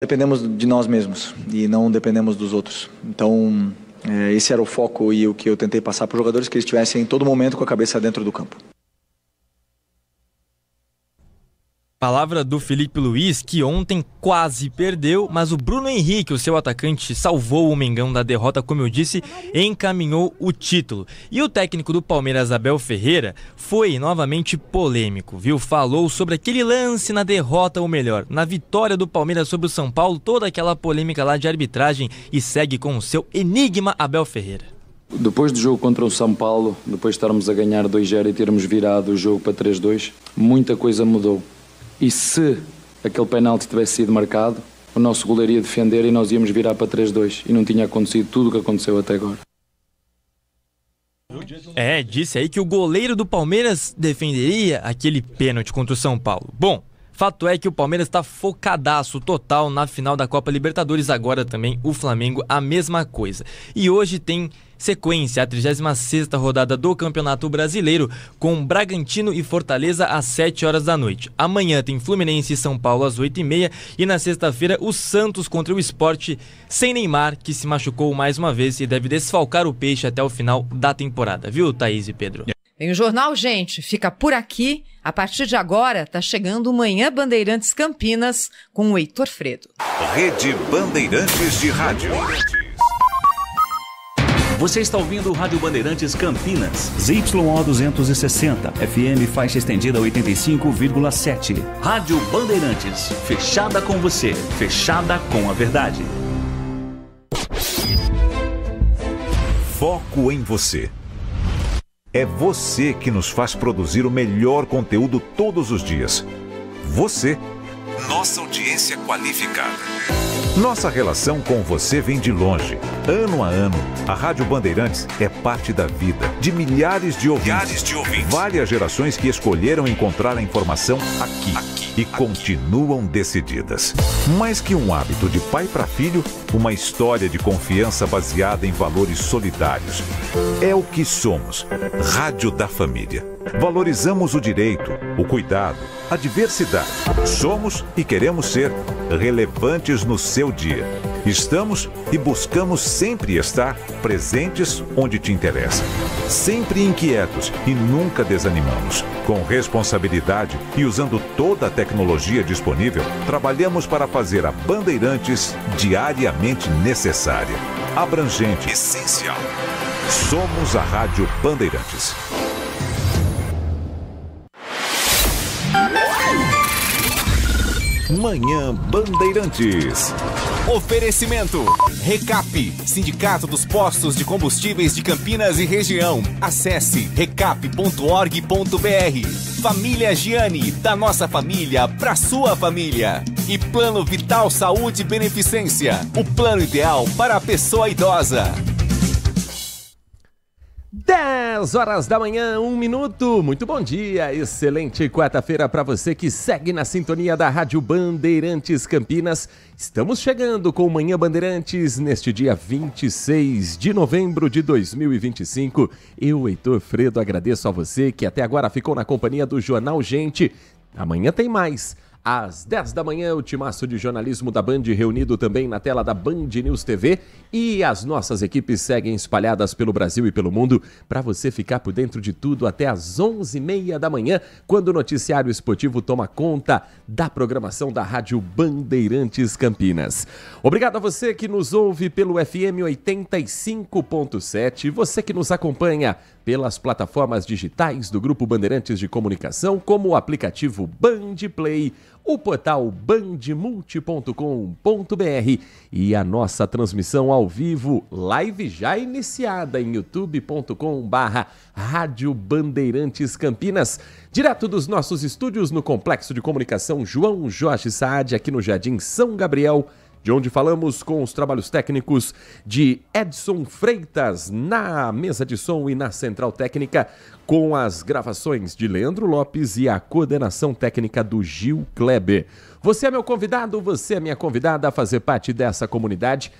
Dependemos de nós mesmos e não dependemos dos outros. Então, esse era o foco e o que eu tentei passar para os jogadores, que eles estivessem em todo momento com a cabeça dentro do campo. Palavra do Felipe Luiz, que ontem quase perdeu, mas o Bruno Henrique, o seu atacante, salvou o Mengão da derrota, como eu disse, e encaminhou o título. E o técnico do Palmeiras, Abel Ferreira, foi novamente polêmico, viu? Falou sobre aquele lance na derrota, ou melhor, na vitória do Palmeiras sobre o São Paulo, toda aquela polêmica lá de arbitragem, e segue com o seu enigma Abel Ferreira. Depois do jogo contra o São Paulo, depois de estarmos a ganhar 2-0 e termos virado o jogo para 3-2, muita coisa mudou. E se aquele penalti tivesse sido marcado, o nosso goleiro ia defender e nós íamos virar para 3-2. E não tinha acontecido tudo o que aconteceu até agora. Disse aí que o goleiro do Palmeiras defenderia aquele pênalti contra o São Paulo. Bom, fato é que o Palmeiras está focadaço total na final da Copa Libertadores, agora também o Flamengo a mesma coisa. E hoje tem sequência, a 36ª rodada do Campeonato Brasileiro, com Bragantino e Fortaleza às 7 horas da noite. Amanhã tem Fluminense e São Paulo às 8h30 e na sexta-feira o Santos contra o Sport, sem Neymar, que se machucou mais uma vez e deve desfalcar o Peixe até o final da temporada. Viu, Thaís e Pedro? Bem, o Jornal Gente fica por aqui. A partir de agora, tá chegando o Manhã Bandeirantes Campinas com o Heitor Fredo. Rede Bandeirantes de Rádio. Você está ouvindo o Rádio Bandeirantes Campinas. ZYO 260, FM faixa estendida 85,7. Rádio Bandeirantes, fechada com você, fechada com a verdade. Foco em você. É você que nos faz produzir o melhor conteúdo todos os dias. Você, nossa audiência qualificada. Nossa relação com você vem de longe. Ano a ano, a Rádio Bandeirantes é parte da vida de milhares de ouvintes. Várias gerações que escolheram encontrar a informação aqui e continuam decididas. Mais que um hábito de pai para filho, uma história de confiança baseada em valores solidários. É o que somos, Rádio da Família. Valorizamos o direito, o cuidado, a diversidade. Somos e queremos ser relevantes no seu dia. Estamos e buscamos sempre estar presentes onde te interessa. Sempre inquietos e nunca desanimamos. Com responsabilidade e usando toda a tecnologia disponível, trabalhamos para fazer a Bandeirantes diariamente necessária, abrangente, essencial. Somos a Rádio Bandeirantes. Manhã Bandeirantes. Oferecimento Recap, Sindicato dos Postos de Combustíveis de Campinas e Região. Acesse recap.org.br. Família Giani, da nossa família pra sua família. E Plano Vital Saúde e Beneficência, o plano ideal para a pessoa idosa. 10 horas da manhã, 1 minuto. Muito bom dia, excelente quarta-feira para você que segue na sintonia da Rádio Bandeirantes Campinas. Estamos chegando com o Manhã Bandeirantes neste dia 26 de novembro de 2025. Eu, Heitor Fredo, agradeço a você que até agora ficou na companhia do Jornal Gente. Amanhã tem mais. Às 10 da manhã, o timaço de jornalismo da Band reunido também na tela da Band News TV, e as nossas equipes seguem espalhadas pelo Brasil e pelo mundo para você ficar por dentro de tudo até às 11h30 da manhã, quando o noticiário esportivo toma conta da programação da Rádio Bandeirantes Campinas. Obrigado a você que nos ouve pelo FM 85.7, você que nos acompanha pelas plataformas digitais do Grupo Bandeirantes de Comunicação, como o aplicativo Band Play, o portal bandmulti.com.br e a nossa transmissão ao vivo, live já iniciada em youtube.com/Rádio Bandeirantes Campinas, direto dos nossos estúdios no Complexo de Comunicação João Jorge Saad, aqui no Jardim São Gabriel, de onde falamos com os trabalhos técnicos de Edson Freitas na mesa de som e na central técnica, com as gravações de Leandro Lopes e a coordenação técnica do Gil Kleber. Você é meu convidado, você é minha convidada a fazer parte dessa comunidade.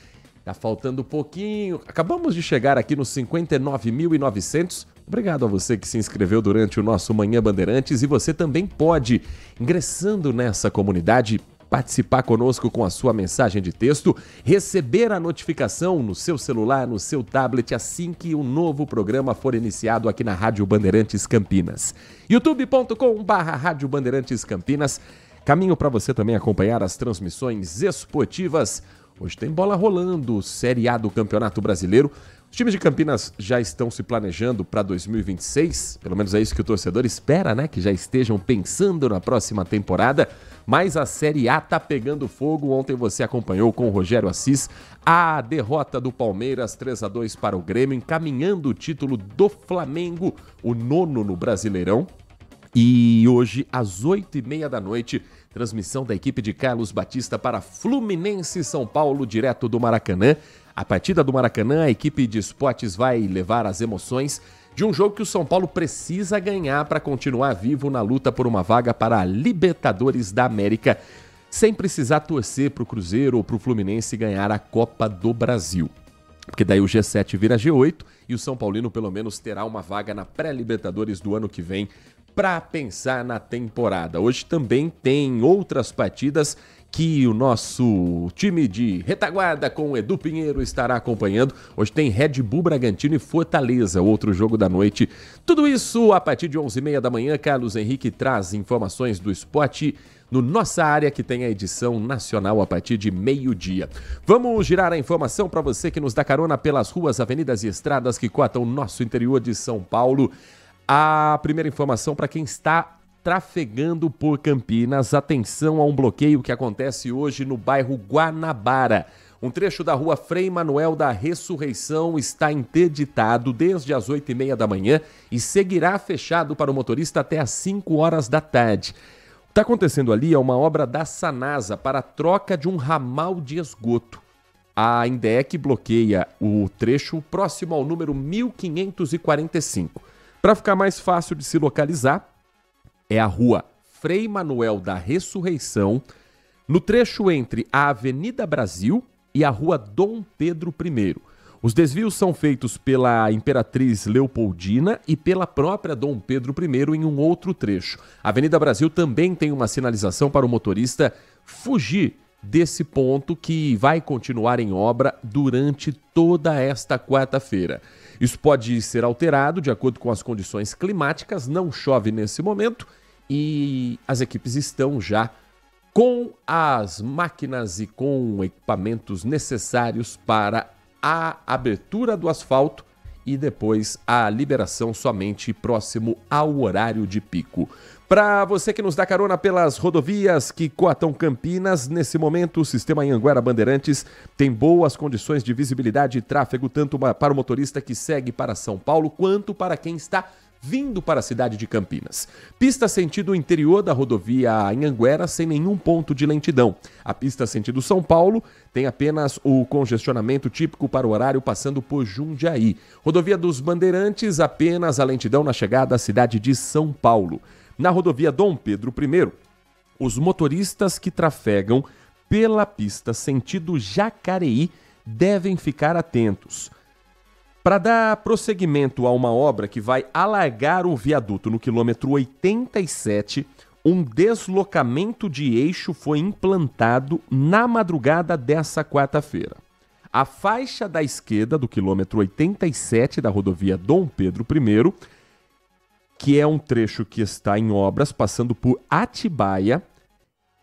Tá faltando pouquinho, acabamos de chegar aqui nos 59.900. Obrigado a você que se inscreveu durante o nosso Manhã Bandeirantes, e você também pode, ingressando nessa comunidade, participar conosco com a sua mensagem de texto, receber a notificação no seu celular, no seu tablet, assim que um novo programa for iniciado aqui na Rádio Bandeirantes Campinas. youtube.com/Rádio Bandeirantes Campinas. Caminho para você também acompanhar as transmissões esportivas. Hoje tem bola rolando, Série A do Campeonato Brasileiro. Os times de Campinas já estão se planejando para 2026, pelo menos é isso que o torcedor espera, né? Que já estejam pensando na próxima temporada, mas a Série A tá pegando fogo. Ontem você acompanhou com o Rogério Assis a derrota do Palmeiras 3-2 para o Grêmio, encaminhando o título do Flamengo, o 9º no Brasileirão. E hoje, às 8h30 da noite, transmissão da equipe de Carlos Batista para Fluminense São Paulo, direto do Maracanã. A partida do Maracanã, a equipe de esportes vai levar as emoções de um jogo que o São Paulo precisa ganhar para continuar vivo na luta por uma vaga para a Libertadores da América, sem precisar torcer para o Cruzeiro ou para o Fluminense ganhar a Copa do Brasil. Porque daí o G7 vira G8 e o São Paulino pelo menos terá uma vaga na pré-Libertadores do ano que vem para pensar na temporada. Hoje também tem outras partidas que o nosso time de retaguarda com o Edu Pinheiro estará acompanhando. Hoje tem Red Bull Bragantino e Fortaleza, outro jogo da noite. Tudo isso a partir de 11h30 da manhã. Carlos Henrique traz informações do esporte no Nossa Área, que tem a edição nacional a partir de meio-dia. Vamos girar a informação para você que nos dá carona pelas ruas, avenidas e estradas que cortam o nosso interior de São Paulo. A primeira informação para quem está trafegando por Campinas. Atenção a um bloqueio que acontece hoje no bairro Guanabara. Um trecho da rua Frei Manuel da Ressurreição está interditado desde as 8h30 da manhã e seguirá fechado para o motorista até às 5 horas da tarde. O que está acontecendo ali é uma obra da Sanasa para a troca de um ramal de esgoto. A INDEC bloqueia o trecho próximo ao número 1545. Para ficar mais fácil de se localizar, é a rua Frei Manuel da Ressurreição, no trecho entre a Avenida Brasil e a rua Dom Pedro I. Os desvios são feitos pela Imperatriz Leopoldina e pela própria Dom Pedro I em um outro trecho. A Avenida Brasil também tem uma sinalização para o motorista fugir desse ponto que vai continuar em obra durante toda esta quarta-feira. Isso pode ser alterado de acordo com as condições climáticas, não chove nesse momento e as equipes estão já com as máquinas e com equipamentos necessários para a abertura do asfalto e depois a liberação somente próximo ao horário de pico. Para você que nos dá carona pelas rodovias que cortam Campinas, nesse momento o Sistema Anhanguera Bandeirantes tem boas condições de visibilidade e tráfego tanto para o motorista que segue para São Paulo quanto para quem está vindo para a cidade de Campinas. Pista sentido interior da rodovia Anhanguera sem nenhum ponto de lentidão. A pista sentido São Paulo tem apenas o congestionamento típico para o horário passando por Jundiaí. Rodovia dos Bandeirantes, apenas a lentidão na chegada à cidade de São Paulo. Na rodovia Dom Pedro I, os motoristas que trafegam pela pista sentido Jacareí devem ficar atentos. Para dar prosseguimento a uma obra que vai alargar o viaduto no quilômetro 87, um deslocamento de eixo foi implantado na madrugada dessa quarta-feira. A faixa da esquerda do quilômetro 87 da rodovia Dom Pedro I, que é um trecho que está em obras passando por Atibaia,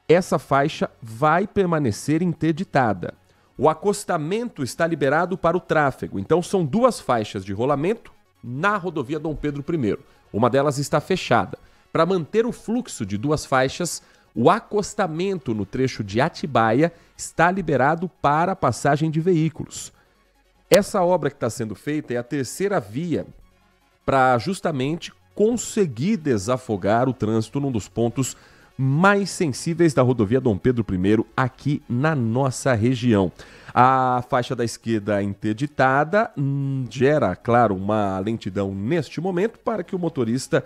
essa faixa vai permanecer interditada. O acostamento está liberado para o tráfego, então são duas faixas de rolamento na rodovia Dom Pedro I. Uma delas está fechada. Para manter o fluxo de duas faixas, o acostamento no trecho de Atibaia está liberado para a passagem de veículos. Essa obra que está sendo feita é a terceira via para justamente conseguir desafogar o trânsito num dos pontos mais sensíveis da rodovia Dom Pedro I aqui na nossa região. A faixa da esquerda interditada gera, claro, uma lentidão neste momento para que o motorista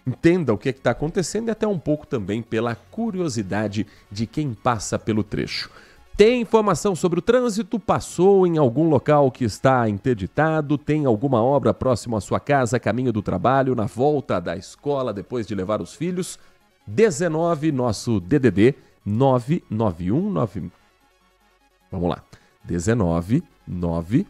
entenda o que está acontecendo e até um pouco também pela curiosidade de quem passa pelo trecho. Tem informação sobre o trânsito? Passou em algum local que está interditado? Tem alguma obra próximo à sua casa, caminho do trabalho, na volta da escola depois de levar os filhos? 19, nosso DDD, 99199. Vamos lá. 199.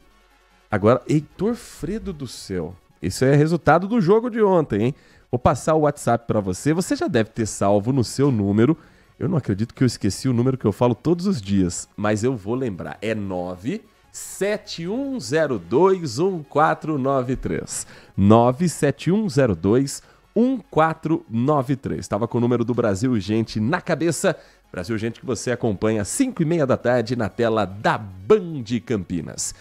Agora, Heitor Fredo do céu. Isso é resultado do jogo de ontem, hein? Vou passar o WhatsApp para você. Você já deve ter salvo no seu número. Eu não acredito que eu esqueci o número que eu falo todos os dias, mas eu vou lembrar. É 971021493. 971021493. Estava com o número do Brasil Urgente na cabeça. Brasil Urgente que você acompanha às 5h30 da tarde na tela da Band Campinas.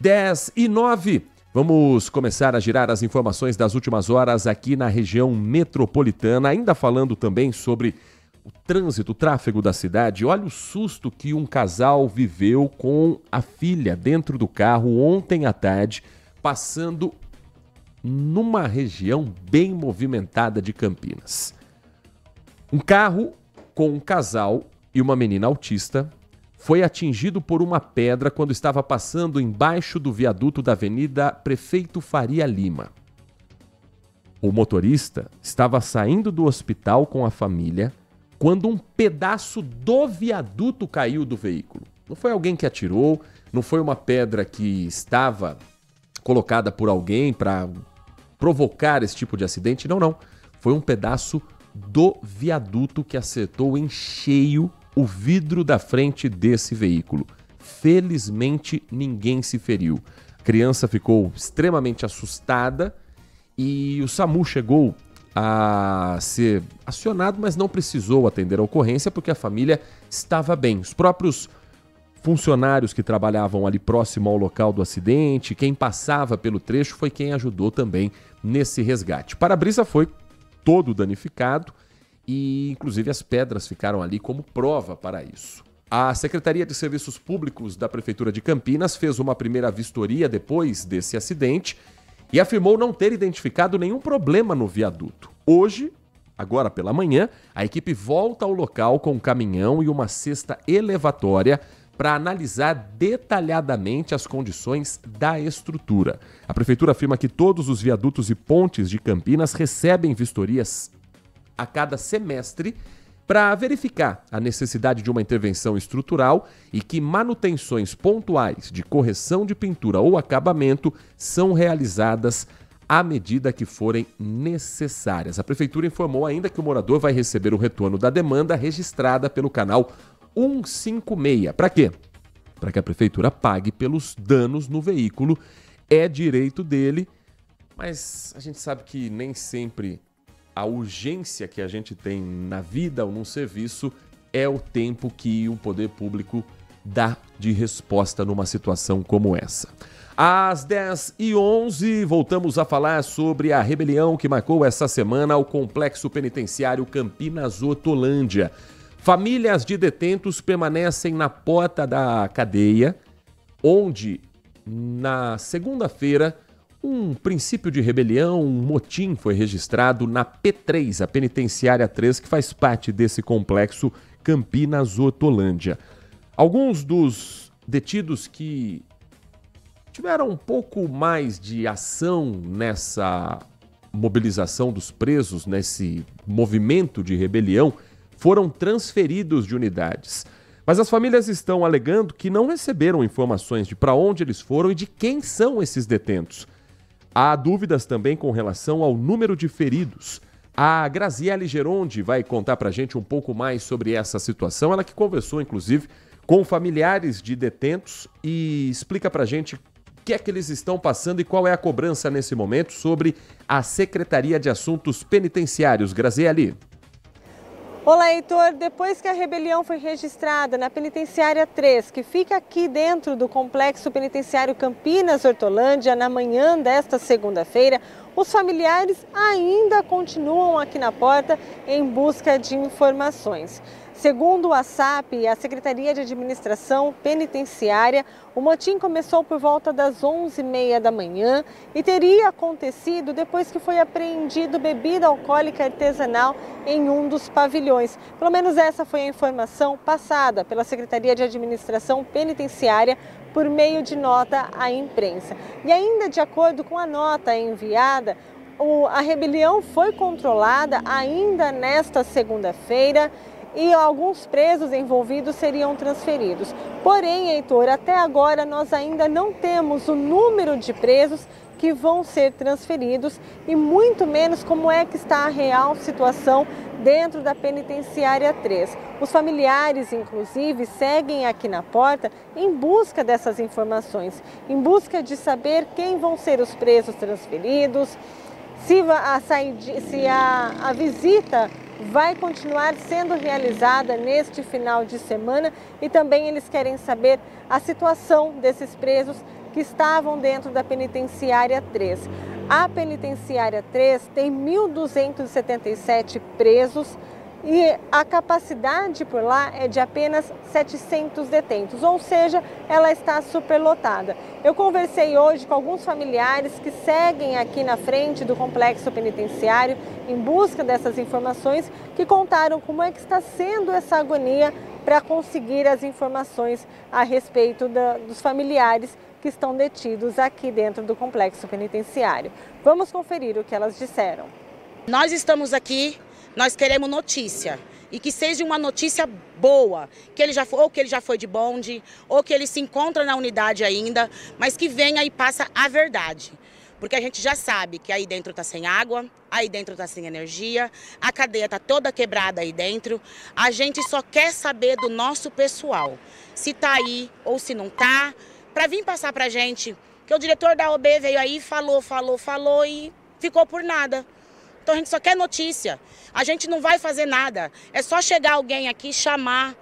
10h09. Vamos começar a girar as informações das últimas horas aqui na região metropolitana, ainda falando também sobre o trânsito, o tráfego da cidade. Olha o susto que um casal viveu com a filha dentro do carro ontem à tarde, passando numa região bem movimentada de Campinas. Um carro com um casal e uma menina autista foi atingido por uma pedra quando estava passando embaixo do viaduto da Avenida Prefeito Faria Lima. O motorista estava saindo do hospital com a família quando um pedaço do viaduto caiu do veículo. Não foi alguém que atirou, não foi uma pedra que estava colocada por alguém para provocar esse tipo de acidente, não. Foi um pedaço do viaduto que acertou em cheio o vidro da frente desse veículo. Felizmente, ninguém se feriu. A criança ficou extremamente assustada e o SAMU chegou a ser acionado, mas não precisou atender a ocorrência porque a família estava bem. Os próprios funcionários que trabalhavam ali próximo ao local do acidente, quem passava pelo trecho, foi quem ajudou também nesse resgate. O para-brisa foi todo danificado e, inclusive, as pedras ficaram ali como prova para isso. A Secretaria de Serviços Públicos da Prefeitura de Campinas fez uma primeira vistoria depois desse acidente e afirmou não ter identificado nenhum problema no viaduto. Hoje, agora pela manhã, a equipe volta ao local com um caminhão e uma cesta elevatória para analisar detalhadamente as condições da estrutura. A Prefeitura afirma que todos os viadutos e pontes de Campinas recebem vistorias a cada semestre para verificar a necessidade de uma intervenção estrutural e que manutenções pontuais de correção de pintura ou acabamento são realizadas à medida que forem necessárias. A Prefeitura informou ainda que o morador vai receber o retorno da demanda registrada pelo canal 156. Para quê? Para que a Prefeitura pague pelos danos no veículo. É direito dele, mas a gente sabe que nem sempre a urgência que a gente tem na vida ou num serviço é o tempo que o poder público dá de resposta numa situação como essa. Às 10h11, voltamos a falar sobre a rebelião que marcou essa semana o Complexo Penitenciário Campinas Hortolândia. Famílias de detentos permanecem na porta da cadeia, onde, na segunda-feira, um princípio de rebelião, um motim foi registrado na P3, a Penitenciária 3, que faz parte desse complexo Campinas Hortolândia. Alguns dos detidos que tiveram um pouco mais de ação nessa mobilização dos presos, nesse movimento de rebelião, foram transferidos de unidades. Mas as famílias estão alegando que não receberam informações de para onde eles foram e de quem são esses detentos. Há dúvidas também com relação ao número de feridos. A Graziele Geronde vai contar pra gente um pouco mais sobre essa situação. Ela que conversou, inclusive, com familiares de detentos e explica pra gente o que é que eles estão passando e qual é a cobrança nesse momento sobre a Secretaria de Assuntos Penitenciários. Graziele. Olá, Heitor. Depois que a rebelião foi registrada na Penitenciária 3, que fica aqui dentro do Complexo Penitenciário Campinas Hortolândia, na manhã desta segunda-feira, os familiares ainda continuam aqui na porta em busca de informações. Segundo a SAP, a Secretaria de Administração Penitenciária, o motim começou por volta das 11h30 da manhã e teria acontecido depois que foi apreendido bebida alcoólica artesanal em um dos pavilhões. Pelo menos essa foi a informação passada pela Secretaria de Administração Penitenciária por meio de nota à imprensa. E ainda de acordo com a nota enviada, a rebelião foi controlada ainda nesta segunda-feira e alguns presos envolvidos seriam transferidos. Porém, Heitor, até agora nós ainda não temos o número de presos que vão ser transferidos e muito menos como é que está a real situação dentro da penitenciária 3. Os familiares, inclusive, seguem aqui na porta em busca dessas informações, em busca de saber quem vão ser os presos transferidos, se a visita vai continuar sendo realizada neste final de semana e também eles querem saber a situação desses presos que estavam dentro da penitenciária 3. A penitenciária 3 tem 1.277 presos e a capacidade por lá é de apenas 700 detentos, ou seja, ela está superlotada. Eu conversei hoje com alguns familiares que seguem aqui na frente do complexo penitenciário em busca dessas informações, que contaram como é que está sendo essa agonia para conseguir as informações a respeito dos familiares que estão detidos aqui dentro do complexo penitenciário. Vamos conferir o que elas disseram. Nós estamos aqui, nós queremos notícia, e que seja uma notícia boa, que ele já foi de bonde, ou que ele se encontra na unidade ainda, mas que venha e passa a verdade. Porque a gente já sabe que aí dentro está sem água, aí dentro está sem energia, a cadeia está toda quebrada aí dentro. A gente só quer saber do nosso pessoal, se está aí ou se não está, para vir passar para a gente, que o diretor da OB veio aí, falou e ficou por nada. Então a gente só quer notícia, a gente não vai fazer nada, é só chegar alguém aqui, chamar,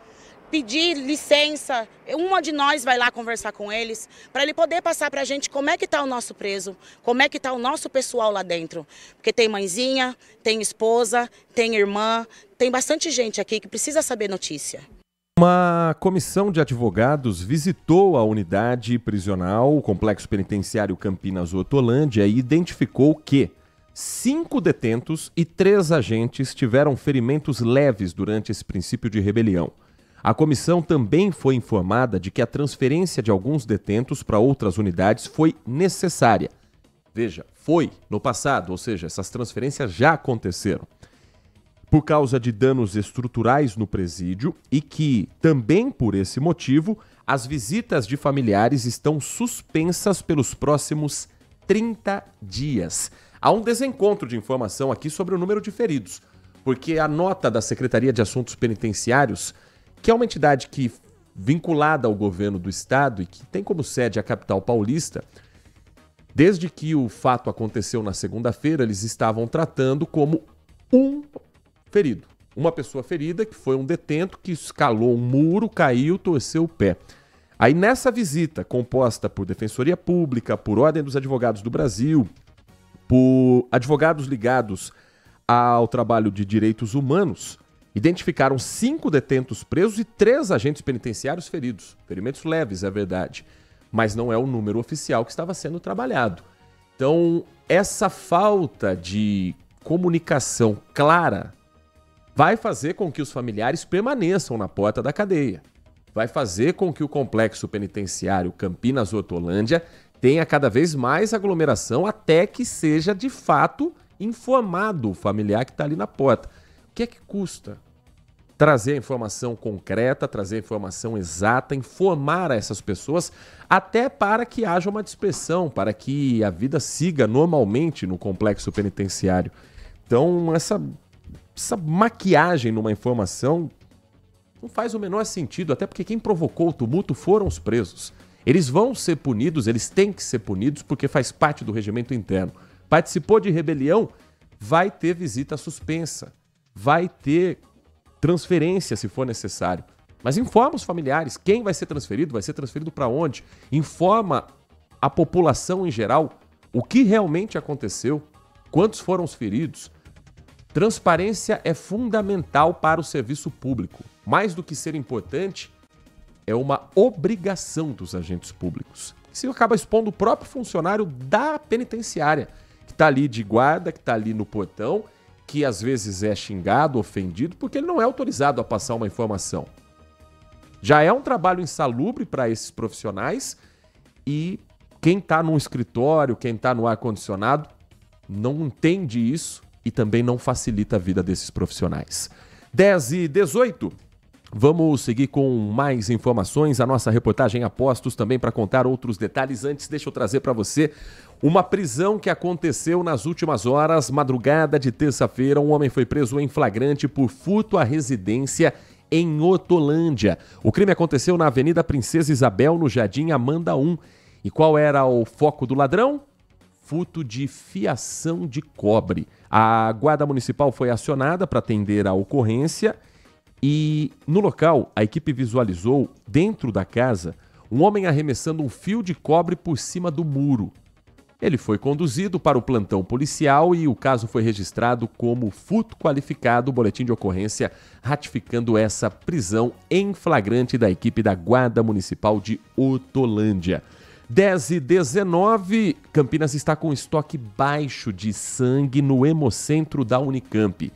pedir licença, uma de nós vai lá conversar com eles, para ele poder passar para a gente como é que está o nosso preso, como é que está o nosso pessoal lá dentro. Porque tem mãezinha, tem esposa, tem irmã, tem bastante gente aqui que precisa saber notícia. Uma comissão de advogados visitou a unidade prisional, o Complexo Penitenciário Campinas Hortolândia, e identificou que 5 detentos e 3 agentes tiveram ferimentos leves durante esse princípio de rebelião. A comissão também foi informada de que a transferência de alguns detentos para outras unidades foi necessária. Veja, foi no passado, ou seja, essas transferências já aconteceram. Por causa de danos estruturais no presídio e que, também por esse motivo, as visitas de familiares estão suspensas pelos próximos 30 dias. Há um desencontro de informação aqui sobre o número de feridos, porque a nota da Secretaria de Assuntos Penitenciários, que é uma entidade vinculada ao governo do estado e que tem como sede a capital paulista, desde que o fato aconteceu na segunda-feira, eles estavam tratando como um ferido. Uma pessoa ferida, que foi um detento que escalou um muro, caiu, torceu o pé. Aí nessa visita, composta por Defensoria Pública, por Ordem dos Advogados do Brasil, por advogados ligados ao trabalho de direitos humanos, identificaram 5 detentos presos e 3 agentes penitenciários feridos. Ferimentos leves, é verdade, mas não é o número oficial que estava sendo trabalhado. Então, essa falta de comunicação clara vai fazer com que os familiares permaneçam na porta da cadeia. Vai fazer com que o complexo penitenciário Campinas Hortolândia tenha cada vez mais aglomeração até que seja de fato informado o familiar que está ali na porta. O que é que custa? Trazer a informação concreta, trazer a informação exata, informar essas pessoas até para que haja uma dispersão, para que a vida siga normalmente no complexo penitenciário. Então, essa maquiagem numa informação não faz o menor sentido, até porque quem provocou o tumulto foram os presos. Eles vão ser punidos, eles têm que ser punidos porque faz parte do regimento interno. Participou de rebelião, vai ter visita suspensa, vai ter transferência se for necessário. Mas informa os familiares quem vai ser transferido para onde. Informa a população em geral o que realmente aconteceu, quantos foram os feridos. Transparência é fundamental para o serviço público. Mais do que ser importante, é uma obrigação dos agentes públicos. Isso acaba expondo o próprio funcionário da penitenciária, que está ali de guarda, que está ali no portão, que às vezes é xingado, ofendido, porque ele não é autorizado a passar uma informação. Já é um trabalho insalubre para esses profissionais e quem está no escritório, quem está no ar-condicionado, não entende isso e também não facilita a vida desses profissionais. 10h18. Vamos seguir com mais informações. A nossa reportagem Apostos também para contar outros detalhes. Antes, deixa eu trazer para você uma prisão que aconteceu nas últimas horas. Madrugada de terça-feira, um homem foi preso em flagrante por furto à residência em Hortolândia. O crime aconteceu na Avenida Princesa Isabel, no Jardim Amanda 1. E qual era o foco do ladrão? Furto de fiação de cobre. A Guarda Municipal foi acionada para atender a ocorrência. E no local, a equipe visualizou, dentro da casa, um homem arremessando um fio de cobre por cima do muro. Ele foi conduzido para o plantão policial e o caso foi registrado como furto qualificado, boletim de ocorrência ratificando essa prisão em flagrante da equipe da Guarda Municipal de Hortolândia. 10h19, Campinas está com estoque baixo de sangue no Hemocentro da Unicamp.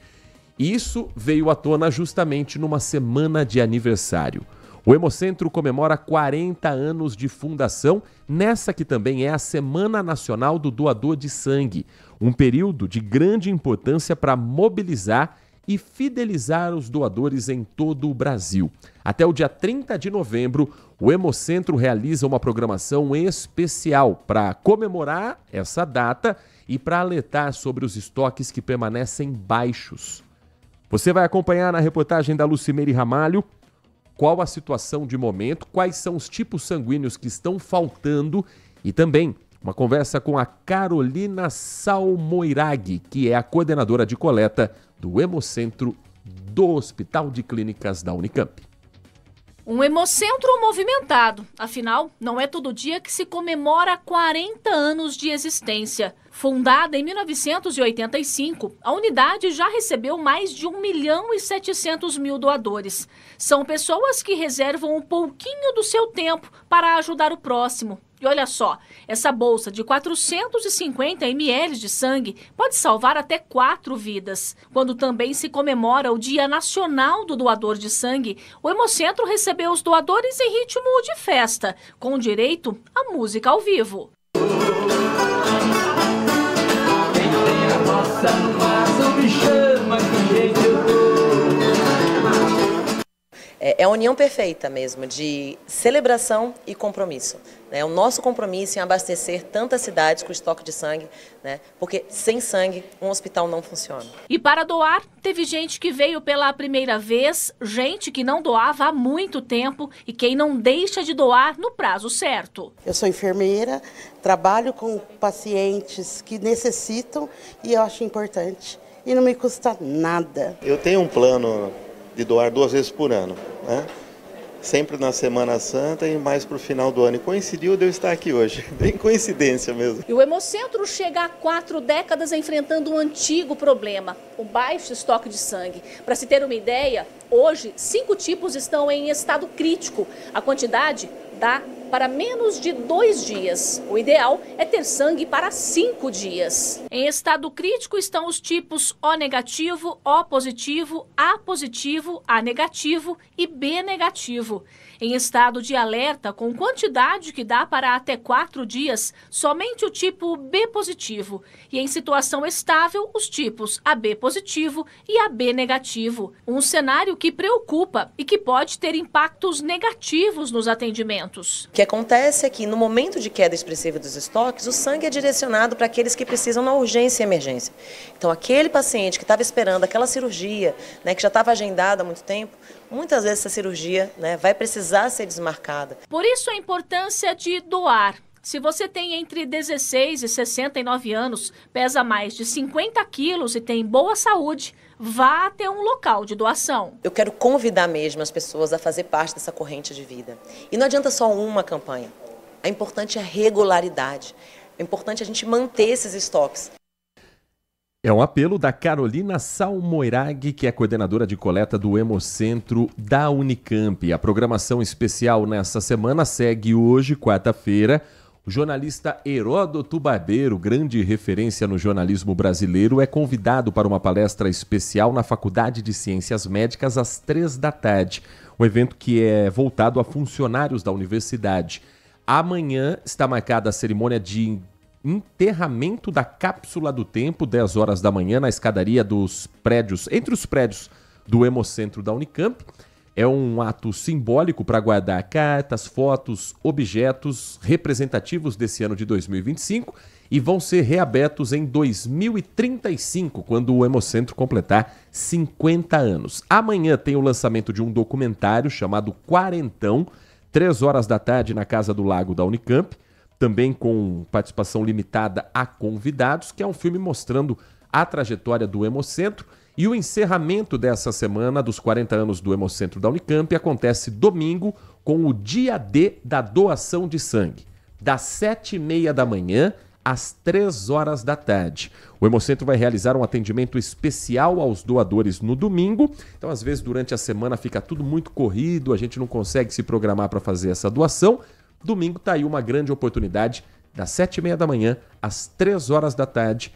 Isso veio à tona justamente numa semana de aniversário. O Hemocentro comemora 40 anos de fundação, nessa que também é a Semana Nacional do Doador de Sangue, um período de grande importância para mobilizar e fidelizar os doadores em todo o Brasil. Até o dia 30 de novembro, o Hemocentro realiza uma programação especial para comemorar essa data e para alertar sobre os estoques que permanecem baixos. Você vai acompanhar na reportagem da Lucimeire Ramalho qual a situação de momento, quais são os tipos sanguíneos que estão faltando e também uma conversa com a Carolina Salmoiraghi, que é a coordenadora de coleta do Hemocentro do Hospital de Clínicas da Unicamp. Um hemocentro movimentado, afinal, não é todo dia que se comemora 40 anos de existência. Fundada em 1985, a unidade já recebeu mais de 1.700.000 doadores. São pessoas que reservam um pouquinho do seu tempo para ajudar o próximo. E olha só, essa bolsa de 450 ml de sangue pode salvar até 4 vidas. Quando também se comemora o Dia Nacional do Doador de Sangue, o Hemocentro recebeu os doadores em ritmo de festa, com direito à música ao vivo. É a união perfeita mesmo, de celebração e compromisso. O nosso compromisso em abastecer tantas cidades com estoque de sangue, porque sem sangue um hospital não funciona. E para doar, teve gente que veio pela primeira vez, gente que não doava há muito tempo e quem não deixa de doar no prazo certo. Eu sou enfermeira, trabalho com pacientes que necessitam e eu acho importante. E não me custa nada. Eu tenho um plano de doar 2 vezes por ano, sempre na Semana Santa e mais para o final do ano. E coincidiu de eu estar aqui hoje, bem coincidência mesmo. E o Hemocentro chega há 4 décadas enfrentando um antigo problema, o baixo estoque de sangue. Para se ter uma ideia, hoje 5 tipos estão em estado crítico. A quantidade dá para menos de 2 dias. O ideal é ter sangue para 5 dias. Em estado crítico estão os tipos O negativo, O positivo, A positivo, A negativo e B negativo. Em estado de alerta, com quantidade que dá para até 4 dias, somente o tipo B positivo. E em situação estável, os tipos AB positivo e AB negativo. Um cenário que preocupa e que pode ter impactos negativos nos atendimentos. O que acontece é que no momento de queda expressiva dos estoques, o sangue é direcionado para aqueles que precisam na urgência e emergência. Então aquele paciente que estava esperando aquela cirurgia, que já estava agendada há muito tempo, muitas vezes essa cirurgia vai precisar ser desmarcada. Por isso a importância de doar. Se você tem entre 16 e 69 anos, pesa mais de 50 quilos e tem boa saúde, vá até um local de doação. Eu quero convidar mesmo as pessoas a fazer parte dessa corrente de vida. E não adianta só uma campanha. É importante a regularidade. É importante a gente manter esses estoques. É um apelo da Carolina Salmoiraghi, que é coordenadora de coleta do Hemocentro da Unicamp. A programação especial nessa semana segue hoje, quarta-feira. O jornalista Heródoto Barbeiro, grande referência no jornalismo brasileiro, é convidado para uma palestra especial na Faculdade de Ciências Médicas às 3 da tarde. Um evento que é voltado a funcionários da universidade. Amanhã está marcada a cerimônia de enterramento da Cápsula do Tempo, 10 horas da manhã, na escadaria dos prédios, entre os prédios do Hemocentro da Unicamp. É um ato simbólico para guardar cartas, fotos, objetos representativos desse ano de 2025 e vão ser reabertos em 2035, quando o Hemocentro completar 50 anos. Amanhã tem o lançamento de um documentário chamado Quarentão, 3 horas da tarde na Casa do Lago da Unicamp, também com participação limitada a convidados, que é um filme mostrando a trajetória do Hemocentro. E o encerramento dessa semana dos 40 anos do Hemocentro da Unicamp acontece domingo com o Dia D da doação de sangue, das 7h30 da manhã às 3 horas da tarde. O Hemocentro vai realizar um atendimento especial aos doadores no domingo, então às vezes durante a semana fica tudo muito corrido, a gente não consegue se programar para fazer essa doação. Domingo está aí uma grande oportunidade, das 7h30 da manhã às 3 horas da tarde,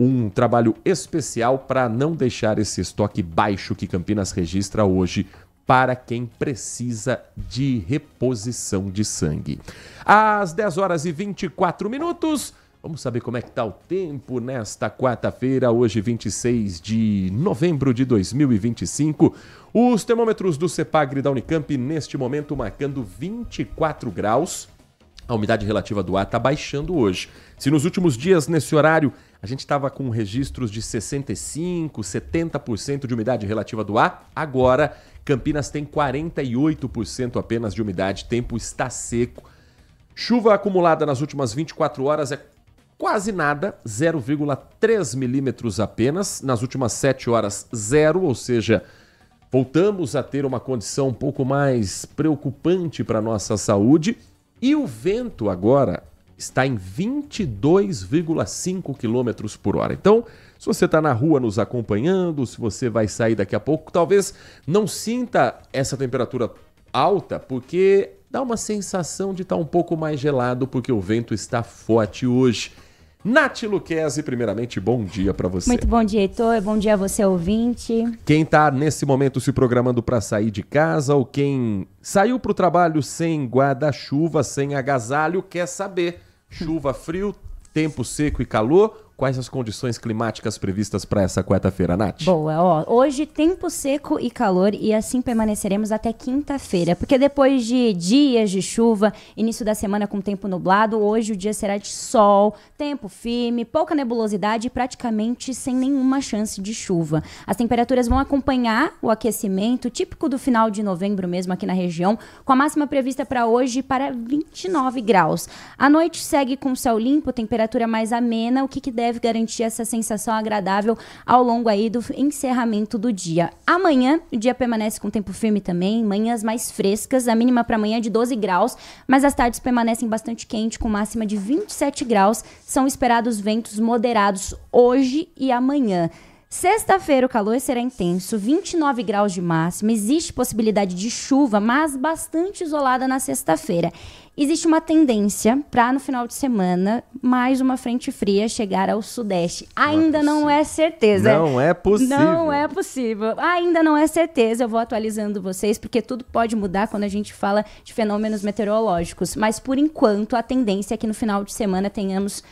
um trabalho especial para não deixar esse estoque baixo que Campinas registra hoje para quem precisa de reposição de sangue. Às 10h24, vamos saber como é que está o tempo nesta quarta-feira, hoje 26 de novembro de 2025. Os termômetros do CEPAGRE da Unicamp neste momento marcando 24 graus. A umidade relativa do ar está baixando hoje. Se nos últimos dias, nesse horário, a gente estava com registros de 65%, 70% de umidade relativa do ar, agora Campinas tem 48% apenas de umidade, tempo está seco. Chuva acumulada nas últimas 24 horas é quase nada, 0,3 milímetros apenas. Nas últimas 7 horas, 0, ou seja, voltamos a ter uma condição um pouco mais preocupante para a nossa saúde. E o vento agora está em 22,5 km por hora. Então, se você está na rua nos acompanhando, se você vai sair daqui a pouco, talvez não sinta essa temperatura alta, porque dá uma sensação de estar um pouco mais gelado, porque o vento está forte hoje. Nath Luquezzi, primeiramente, bom dia para você. Muito bom dia, Heitor. Bom dia a você, ouvinte. Quem está nesse momento se programando para sair de casa ou quem saiu para o trabalho sem guarda-chuva, sem agasalho, quer saber. Chuva, frio, tempo seco e calor. Quais as condições climáticas previstas para essa quarta-feira, Nath? Boa, ó. Hoje tempo seco e calor e assim permaneceremos até quinta-feira, porque depois de dias de chuva, início da semana com tempo nublado, hoje o dia será de sol, tempo firme, pouca nebulosidade e praticamente sem nenhuma chance de chuva. As temperaturas vão acompanhar o aquecimento típico do final de novembro mesmo aqui na região, com a máxima prevista para hoje para 29 graus. A noite segue com céu limpo, temperatura mais amena, o que deve garantir essa sensação agradável ao longo aí do encerramento do dia. Amanhã, o dia permanece com tempo firme também, manhãs mais frescas, a mínima para amanhã é de 12 graus, mas as tardes permanecem bastante quente, com máxima de 27 graus. São esperados ventos moderados hoje e amanhã. Sexta-feira o calor será intenso, 29 graus de máxima, existe possibilidade de chuva, mas bastante isolada na sexta-feira. Existe uma tendência para no final de semana, mais uma frente fria chegar ao sudeste. Ainda não é certeza. Não é possível. Não é possível. Ainda não é certeza. Eu vou atualizando vocês, porque tudo pode mudar quando a gente fala de fenômenos meteorológicos. Mas, por enquanto, a tendência é que no final de semana tenhamos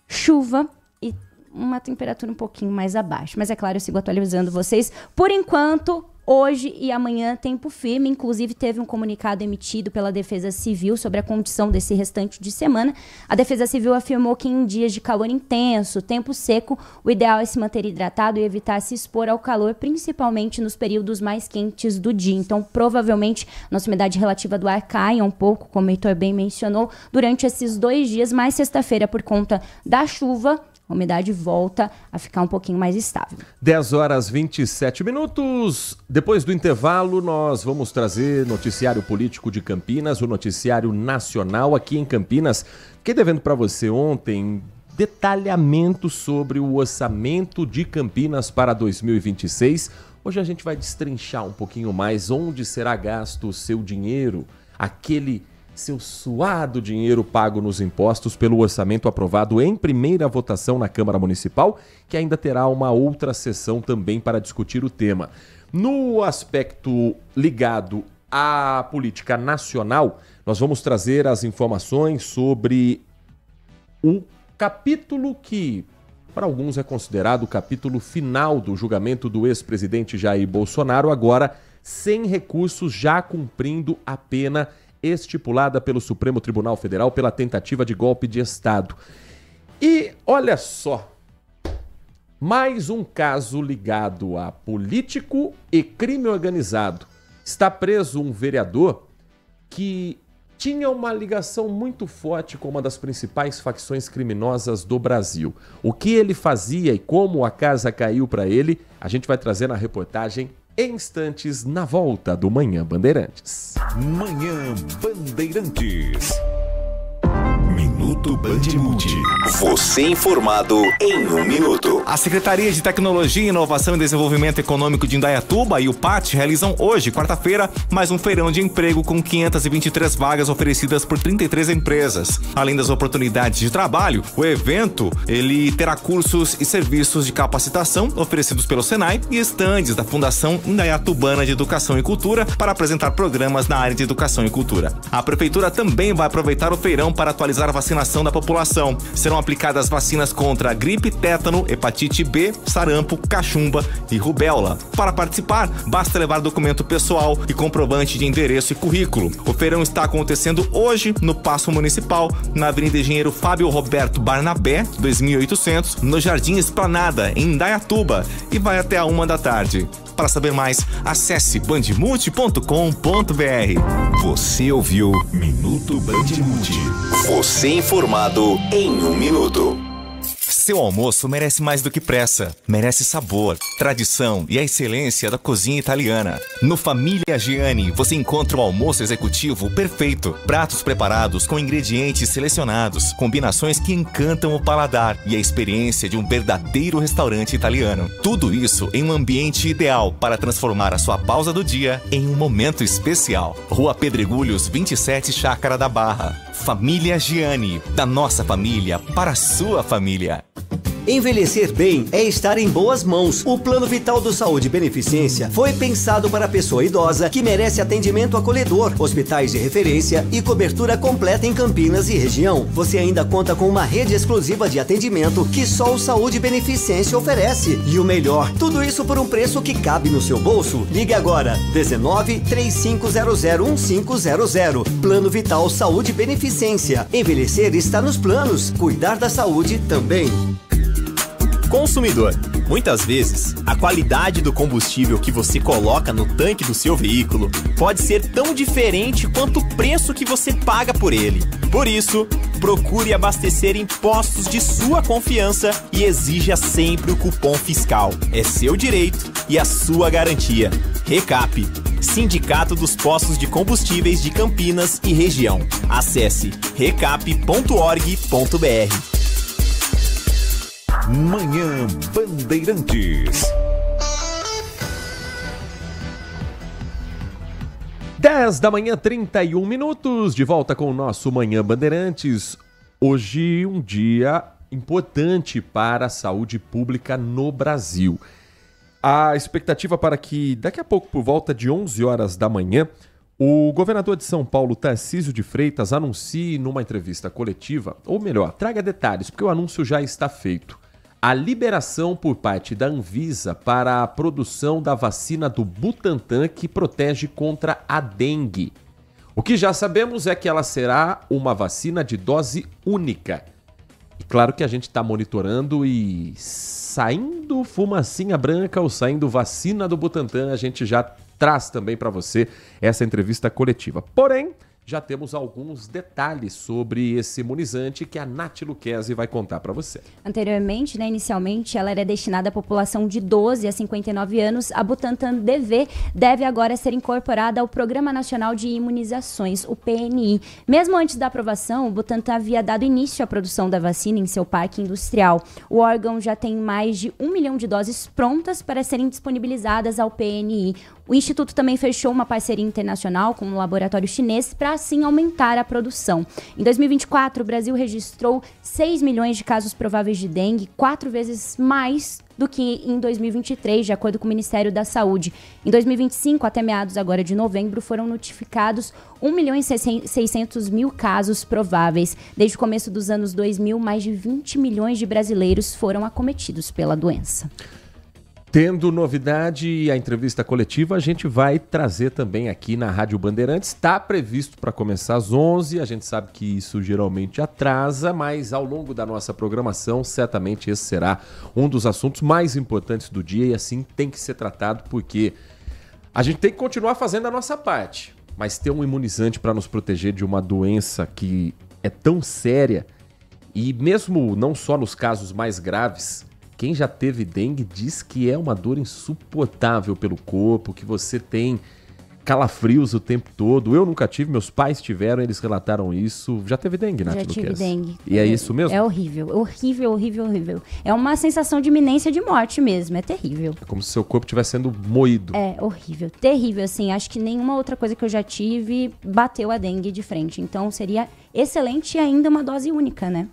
chuva e uma temperatura um pouquinho mais abaixo. Mas é claro, eu sigo atualizando vocês. Por enquanto, hoje e amanhã, tempo firme. Inclusive, teve um comunicado emitido pela Defesa Civil sobre a condição desse restante de semana. A Defesa Civil afirmou que em dias de calor intenso, tempo seco, o ideal é se manter hidratado e evitar se expor ao calor, principalmente nos períodos mais quentes do dia. Então, provavelmente, nossa umidade relativa do ar caia um pouco, como o Heitor bem mencionou, durante esses 2 dias, mas sexta-feira, por conta da chuva, a umidade volta a ficar um pouquinho mais estável. 10h27. Depois do intervalo, nós vamos trazer noticiário político de Campinas, o noticiário nacional aqui em Campinas. Fiquei devendo para você ontem detalhamento sobre o orçamento de Campinas para 2026. Hoje a gente vai destrinchar um pouquinho mais onde será gasto o seu dinheiro, aquele seu suado dinheiro pago nos impostos pelo orçamento aprovado em primeira votação na Câmara Municipal, que ainda terá uma outra sessão também para discutir o tema. No aspecto ligado à política nacional, nós vamos trazer as informações sobre um capítulo que para alguns é considerado o capítulo final do julgamento do ex-presidente Jair Bolsonaro, agora sem recursos, já cumprindo a pena estipulada pelo Supremo Tribunal Federal pela tentativa de golpe de Estado. E olha só, mais um caso ligado a político e crime organizado. Está preso um vereador que tinha uma ligação muito forte com uma das principais facções criminosas do Brasil. O que ele fazia e como a casa caiu para ele, a gente vai trazer na reportagem em instantes na volta do Manhã Bandeirantes. Manhã Bandeirantes. Minuto Bandmulti. Você informado em 1 minuto. A Secretaria de Tecnologia, Inovação e Desenvolvimento Econômico de Indaiatuba e o PAT realizam hoje, quarta-feira, mais um feirão de emprego com 523 vagas oferecidas por 33 empresas. Além das oportunidades de trabalho, o evento ele terá cursos e serviços de capacitação oferecidos pelo Senai e estandes da Fundação Indaiatubana de Educação e Cultura para apresentar programas na área de educação e cultura. A Prefeitura também vai aproveitar o feirão para atualizar a vacinação da população. Serão aplicadas vacinas contra gripe, tétano, hepatite B, sarampo, cachumba e rubéola. Para participar, basta levar documento pessoal e comprovante de endereço e currículo. O feirão está acontecendo hoje no Paço Municipal, na Avenida Engenheiro Fábio Roberto Barnabé, 2800, no Jardim Esplanada, em Indaiatuba, e vai até a 1 da tarde. Para saber mais, acesse bandmulti.com.br. Você ouviu Minuto Bandmulti. Você informado em 1 minuto. Seu almoço merece mais do que pressa. Merece sabor, tradição e a excelência da cozinha italiana. No Família Giani, você encontra o almoço executivo perfeito. Pratos preparados com ingredientes selecionados, combinações que encantam o paladar e a experiência de um verdadeiro restaurante italiano. Tudo isso em um ambiente ideal para transformar a sua pausa do dia em um momento especial. Rua Pedregulhos, 27, Chácara da Barra. Família Giani, da nossa família para a sua família. Envelhecer bem é estar em boas mãos. O Plano Vital do Saúde Beneficência foi pensado para a pessoa idosa que merece atendimento acolhedor, hospitais de referência e cobertura completa em Campinas e região. Você ainda conta com uma rede exclusiva de atendimento que só o Saúde Beneficência oferece. E o melhor, tudo isso por um preço que cabe no seu bolso. Ligue agora, 19-3500-1500. Plano Vital Saúde Beneficência. Envelhecer está nos planos. Cuidar da saúde também. Consumidor, muitas vezes, a qualidade do combustível que você coloca no tanque do seu veículo pode ser tão diferente quanto o preço que você paga por ele. Por isso, procure abastecer em postos de sua confiança e exija sempre o cupom fiscal. É seu direito e a sua garantia. Recap, Sindicato dos Postos de Combustíveis de Campinas e Região. Acesse recap.org.br. Manhã Bandeirantes. 10 da manhã, 31 minutos, de volta com o nosso Manhã Bandeirantes. Hoje um dia importante para a saúde pública no Brasil. A expectativa para que daqui a pouco, por volta de 11 horas da manhã, o governador de São Paulo, Tarcísio de Freitas, anuncie numa entrevista coletiva, ou melhor, traga detalhes, porque o anúncio já está feito, a liberação por parte da Anvisa para a produção da vacina do Butantan que protege contra a dengue. O que já sabemos é que ela será uma vacina de dose única. E claro que a gente está monitorando e saindo fumacinha branca ou saindo vacina do Butantan, a gente já traz também para você essa entrevista coletiva. Porém, já temos alguns detalhes sobre esse imunizante que a Nath Luquezzi vai contar para você. Anteriormente, inicialmente, ela era destinada à população de 12 a 59 anos. A Butantan DV deve agora ser incorporada ao Programa Nacional de Imunizações, o PNI. Mesmo antes da aprovação, o Butantan havia dado início à produção da vacina em seu parque industrial. O órgão já tem mais de 1 milhão de doses prontas para serem disponibilizadas ao PNI. O Instituto também fechou uma parceria internacional com um laboratório chinês para, assim, aumentar a produção. Em 2024, o Brasil registrou 6 milhões de casos prováveis de dengue, 4 vezes mais do que em 2023, de acordo com o Ministério da Saúde. Em 2025, até meados agora de novembro, foram notificados 1.600.000 casos prováveis. Desde o começo dos anos 2000, mais de 20 milhões de brasileiros foram acometidos pela doença. Tendo novidade e a entrevista coletiva, a gente vai trazer também aqui na Rádio Bandeirantes. Está previsto para começar às 11h, a gente sabe que isso geralmente atrasa, mas ao longo da nossa programação, certamente esse será um dos assuntos mais importantes do dia e assim tem que ser tratado, porque a gente tem que continuar fazendo a nossa parte, mas ter um imunizante para nos proteger de uma doença que é tão séria e mesmo não só nos casos mais graves. Quem já teve dengue diz que é uma dor insuportável pelo corpo, que você tem calafrios o tempo todo. Eu nunca tive, meus pais tiveram, eles relataram isso. Já teve dengue, Nath? Já tive dengue. E é isso mesmo? É horrível, horrível, horrível, horrível. É uma sensação de iminência de morte mesmo, é terrível. É como se seu corpo estivesse sendo moído. É horrível, terrível, assim. Acho que nenhuma outra coisa que eu já tive bateu a dengue de frente. Então seria excelente e ainda uma dose única, né?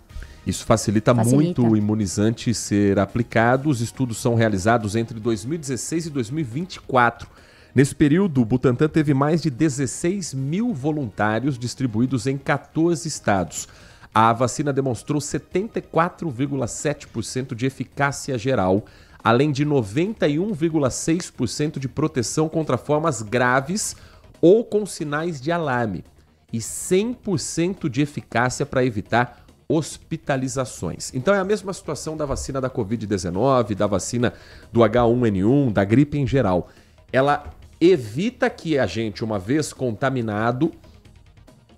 Isso facilita muito o imunizante ser aplicado. Os estudos são realizados entre 2016 e 2024. Nesse período, o Butantan teve mais de 16 mil voluntários distribuídos em 14 estados. A vacina demonstrou 74,7% de eficácia geral, além de 91,6% de proteção contra formas graves ou com sinais de alarme, e 100% de eficácia para evitar hospitalizações. Então é a mesma situação da vacina da Covid-19, da vacina do H1N1, da gripe em geral. Ela evita que a gente, uma vez contaminado,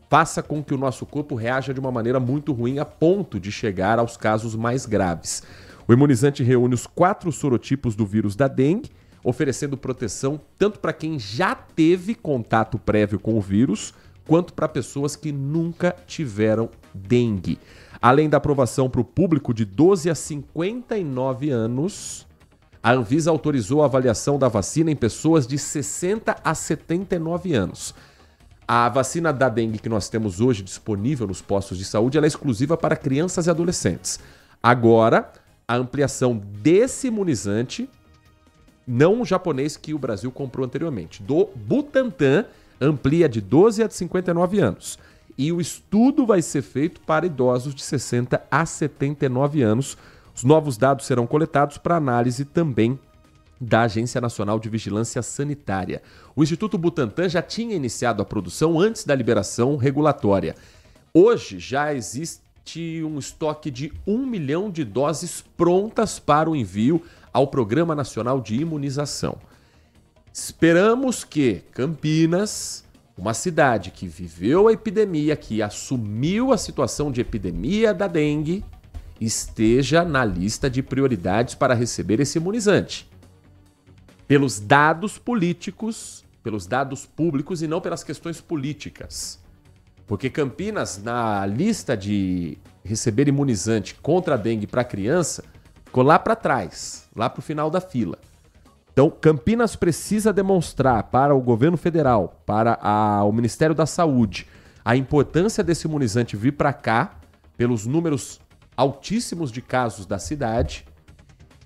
faça com que o nosso corpo reaja de uma maneira muito ruim a ponto de chegar aos casos mais graves. O imunizante reúne os 4 sorotipos do vírus da dengue, oferecendo proteção tanto para quem já teve contato prévio com o vírus, quanto para pessoas que nunca tiveram dengue. Além da aprovação para o público de 12 a 59 anos, a Anvisa autorizou a avaliação da vacina em pessoas de 60 a 79 anos. A vacina da dengue que nós temos hoje disponível nos postos de saúde, ela é exclusiva para crianças e adolescentes. Agora, a ampliação desse imunizante, não o japonês que o Brasil comprou anteriormente, do Butantan, amplia de 12 a 59 anos. E o estudo vai ser feito para idosos de 60 a 79 anos. Os novos dados serão coletados para análise também da Agência Nacional de Vigilância Sanitária. O Instituto Butantan já tinha iniciado a produção antes da liberação regulatória. Hoje já existe um estoque de 1 milhão de doses prontas para o envio ao Programa Nacional de Imunização. Esperamos que Campinas, uma cidade que viveu a epidemia, que assumiu a situação de epidemia da dengue, esteja na lista de prioridades para receber esse imunizante. Pelos dados políticos, pelos dados públicos e não pelas questões políticas. Porque Campinas, na lista de receber imunizante contra a dengue para criança, ficou lá para trás, lá para o final da fila. Então, Campinas precisa demonstrar para o governo federal, para o Ministério da Saúde, a importância desse imunizante vir para cá, pelos números altíssimos de casos da cidade,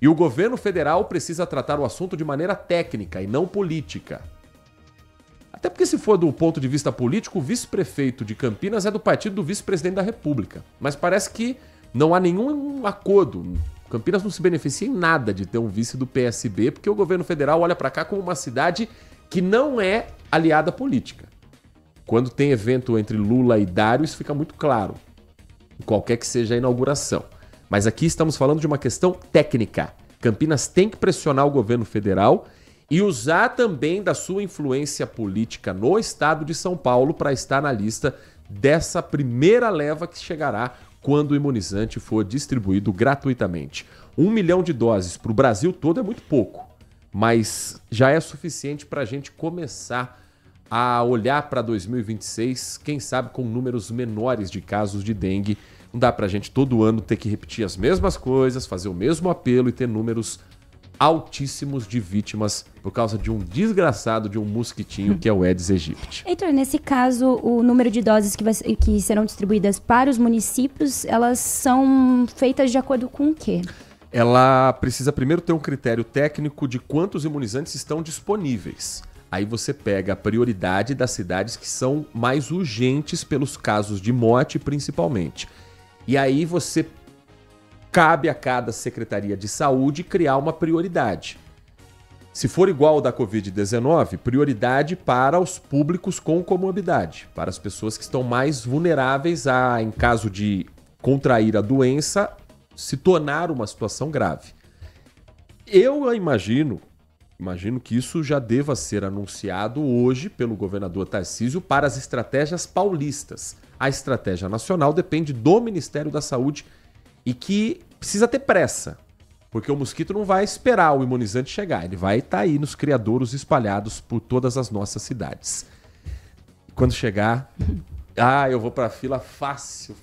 e o governo federal precisa tratar o assunto de maneira técnica e não política. Até porque, se for do ponto de vista político, o vice-prefeito de Campinas é do partido do vice-presidente da República. Mas parece que não há nenhum acordo. Campinas não se beneficia em nada de ter um vice do PSB, porque o governo federal olha para cá como uma cidade que não é aliada política. Quando tem evento entre Lula e Dário, isso fica muito claro, qualquer que seja a inauguração. Mas aqui estamos falando de uma questão técnica. Campinas tem que pressionar o governo federal e usar também da sua influência política no estado de São Paulo para estar na lista dessa primeira leva que chegará quando o imunizante for distribuído gratuitamente. 1 milhão de doses para o Brasil todo é muito pouco, mas já é suficiente para a gente começar a olhar para 2026, quem sabe com números menores de casos de dengue. Não dá para a gente todo ano ter que repetir as mesmas coisas, fazer o mesmo apelo e ter números altíssimos de vítimas por causa de um desgraçado, de um mosquitinho que é o Aedes aegypti. Heitor, nesse caso, o número de doses que serão distribuídas para os municípios, elas são feitas de acordo com o quê? Ela precisa primeiro ter um critério técnico de quantos imunizantes estão disponíveis. Aí você pega a prioridade das cidades que são mais urgentes pelos casos de morte, principalmente. E aí você cabe a cada Secretaria de Saúde criar uma prioridade. Se for igual ao da Covid-19, prioridade para os públicos com comorbidade, para as pessoas que estão mais vulneráveis a, em caso de contrair a doença, se tornar uma situação grave. Eu imagino que isso já deva ser anunciado hoje pelo governador Tarcísio para as estratégias paulistas. A estratégia nacional depende do Ministério da Saúde e que precisa ter pressa, porque o mosquito não vai esperar o imunizante chegar, ele vai estar aí nos criadouros espalhados por todas as nossas cidades. E quando chegar, eu vou para a fila fácil.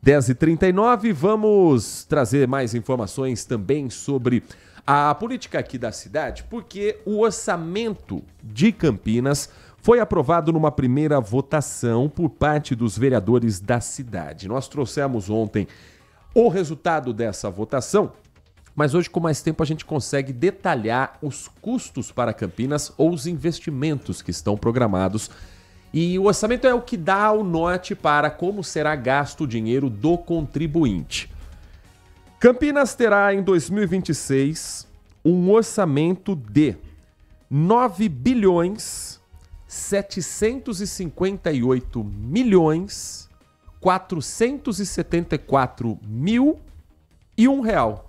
10h39, vamos trazer mais informações também sobre a política aqui da cidade, porque o orçamento de Campinas foi aprovado numa primeira votação por parte dos vereadores da cidade. Nós trouxemos ontem o resultado dessa votação, mas hoje com mais tempo a gente consegue detalhar os custos para Campinas ou os investimentos que estão programados. E o orçamento é o que dá o norte para como será gasto o dinheiro do contribuinte. Campinas terá em 2026 um orçamento de 9.754.474.001 real.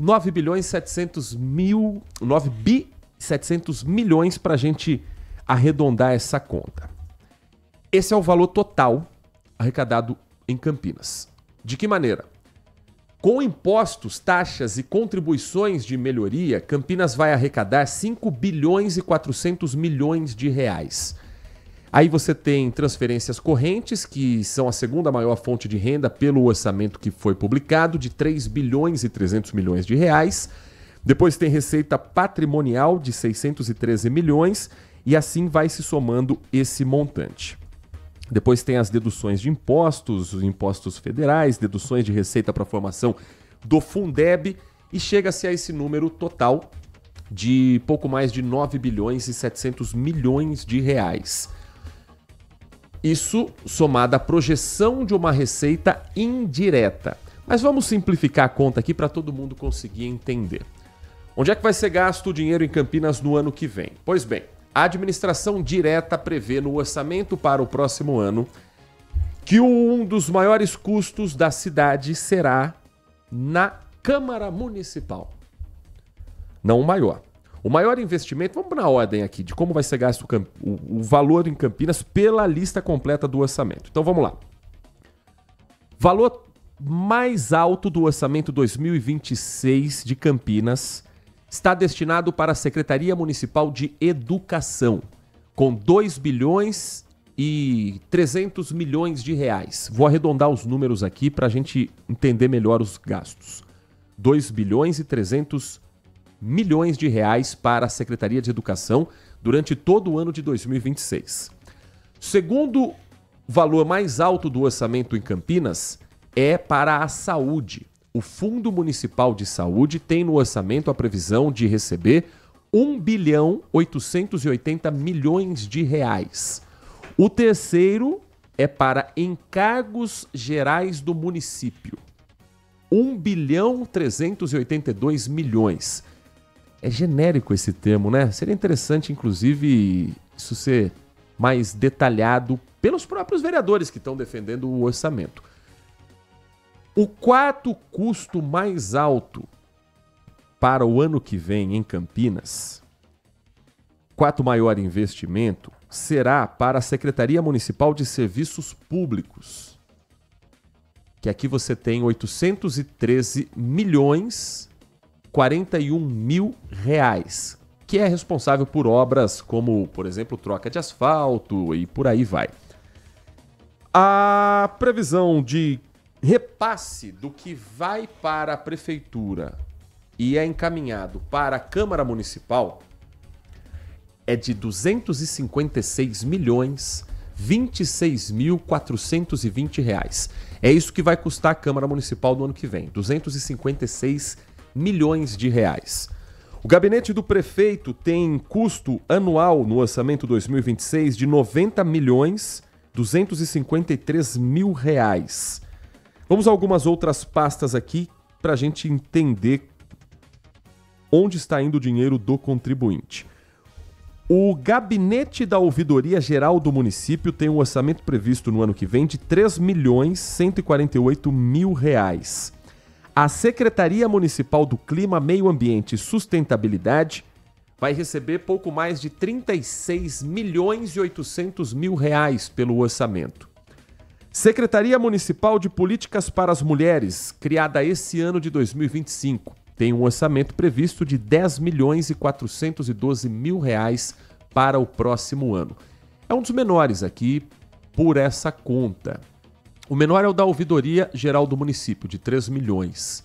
9.700 milhões para a gente arredondar essa conta. Esse é o valor total arrecadado em Campinas. De que maneira? Com impostos, taxas e contribuições de melhoria, Campinas vai arrecadar 5 bilhões e 400 milhões de reais. Aí você tem transferências correntes, que são a segunda maior fonte de renda pelo orçamento que foi publicado, de 3 bilhões e 300 milhões de reais. Depois tem receita patrimonial de 613 milhões e assim vai se somando esse montante. Depois tem as deduções de impostos, os impostos federais, deduções de receita para a formação do Fundeb e chega-se a esse número total de pouco mais de 9 bilhões e 700 milhões de reais. Isso somado à projeção de uma receita indireta. Mas vamos simplificar a conta aqui para todo mundo conseguir entender. Onde é que vai ser gasto o dinheiro em Campinas no ano que vem? Pois bem, a administração direta prevê no orçamento para o próximo ano que um dos maiores custos da cidade será na Câmara Municipal. Não o maior. O maior investimento, vamos na ordem aqui de como vai ser gasto o valor em Campinas pela lista completa do orçamento. Então vamos lá. Valor mais alto do orçamento 2026 de Campinas está destinado para a Secretaria Municipal de Educação, com 2 bilhões e 300 milhões de reais. Vou arredondar os números aqui para a gente entender melhor os gastos. 2 bilhões e 300 milhões de reais para a Secretaria de Educação durante todo o ano de 2026. Segundo valor mais alto do orçamento em Campinas é para a saúde. O Fundo Municipal de Saúde tem no orçamento a previsão de receber 1 bilhão 880 milhões de reais. O terceiro é para encargos gerais do município. 1 bilhão 382 milhões. É genérico esse termo, né? Seria interessante, inclusive, isso ser mais detalhado pelos próprios vereadores que estão defendendo o orçamento. O quarto custo mais alto para o ano que vem em Campinas, quarto maior investimento, será para a Secretaria Municipal de Serviços Públicos, que aqui você tem 813 milhões 41 mil reais, que é responsável por obras como, por exemplo, troca de asfalto e por aí vai. A previsão de repasse do que vai para a prefeitura e é encaminhado para a Câmara Municipal é de R$ 256.026.420. É isso que vai custar a Câmara Municipal no ano que vem, R$ 256 milhões de reais. O gabinete do prefeito tem custo anual no orçamento 2026 de R$ 90.253.000. Vamos a algumas outras pastas aqui para a gente entender onde está indo o dinheiro do contribuinte. O gabinete da Ouvidoria Geral do município tem um orçamento previsto no ano que vem de R$ 3.148.000. A Secretaria Municipal do Clima, Meio Ambiente e Sustentabilidade vai receber pouco mais de R$ 36.800.000 pelo orçamento. Secretaria Municipal de Políticas para as Mulheres, criada esse ano de 2025, tem um orçamento previsto de R$ 10.412.000 para o próximo ano. É um dos menores aqui por essa conta. O menor é o da Ouvidoria Geral do município, de 3 milhões.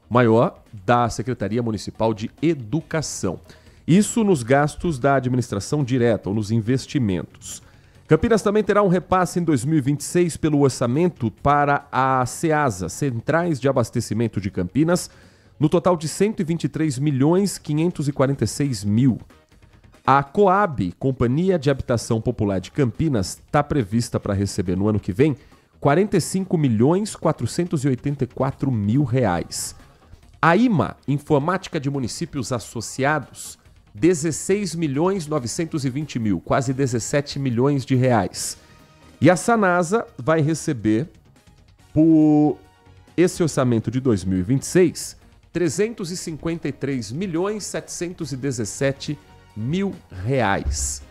O maior, da Secretaria Municipal de Educação. Isso nos gastos da administração direta ou nos investimentos. Campinas também terá um repasse em 2026 pelo orçamento para a CEASA, Centrais de Abastecimento de Campinas, no total de R$ 123.546.000. A Coab, Companhia de Habitação Popular de Campinas, está prevista para receber no ano que vem R$ 45.484.000. A IMA, Informática de Municípios Associados, R$ 16.920.000, quase R$ 17 milhões de reais. E a Sanasa vai receber, por esse orçamento de 2026, R$ 353.717.000.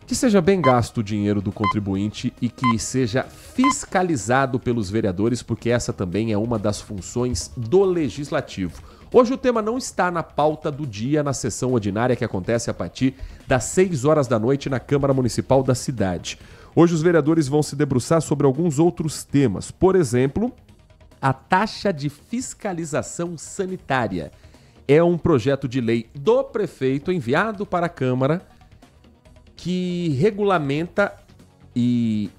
Que seja bem gasto o dinheiro do contribuinte e que seja fiscalizado pelos vereadores, porque essa também é uma das funções do Legislativo. Hoje o tema não está na pauta do dia na sessão ordinária que acontece a partir das 6 horas da noite na Câmara Municipal da cidade. Hoje os vereadores vão se debruçar sobre alguns outros temas. Por exemplo, a taxa de fiscalização sanitária. É um projeto de lei do prefeito enviado para a Câmara que regulamenta e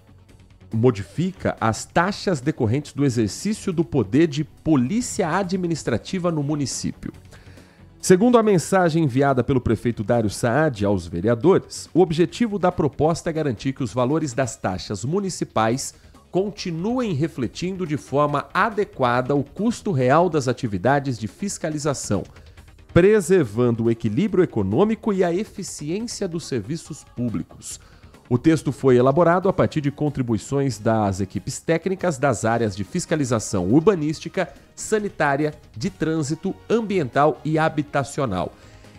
modifica as taxas decorrentes do exercício do poder de polícia administrativa no município. Segundo a mensagem enviada pelo prefeito Dário Saad aos vereadores, o objetivo da proposta é garantir que os valores das taxas municipais continuem refletindo de forma adequada o custo real das atividades de fiscalização, preservando o equilíbrio econômico e a eficiência dos serviços públicos. O texto foi elaborado a partir de contribuições das equipes técnicas das áreas de fiscalização urbanística, sanitária, de trânsito, ambiental e habitacional.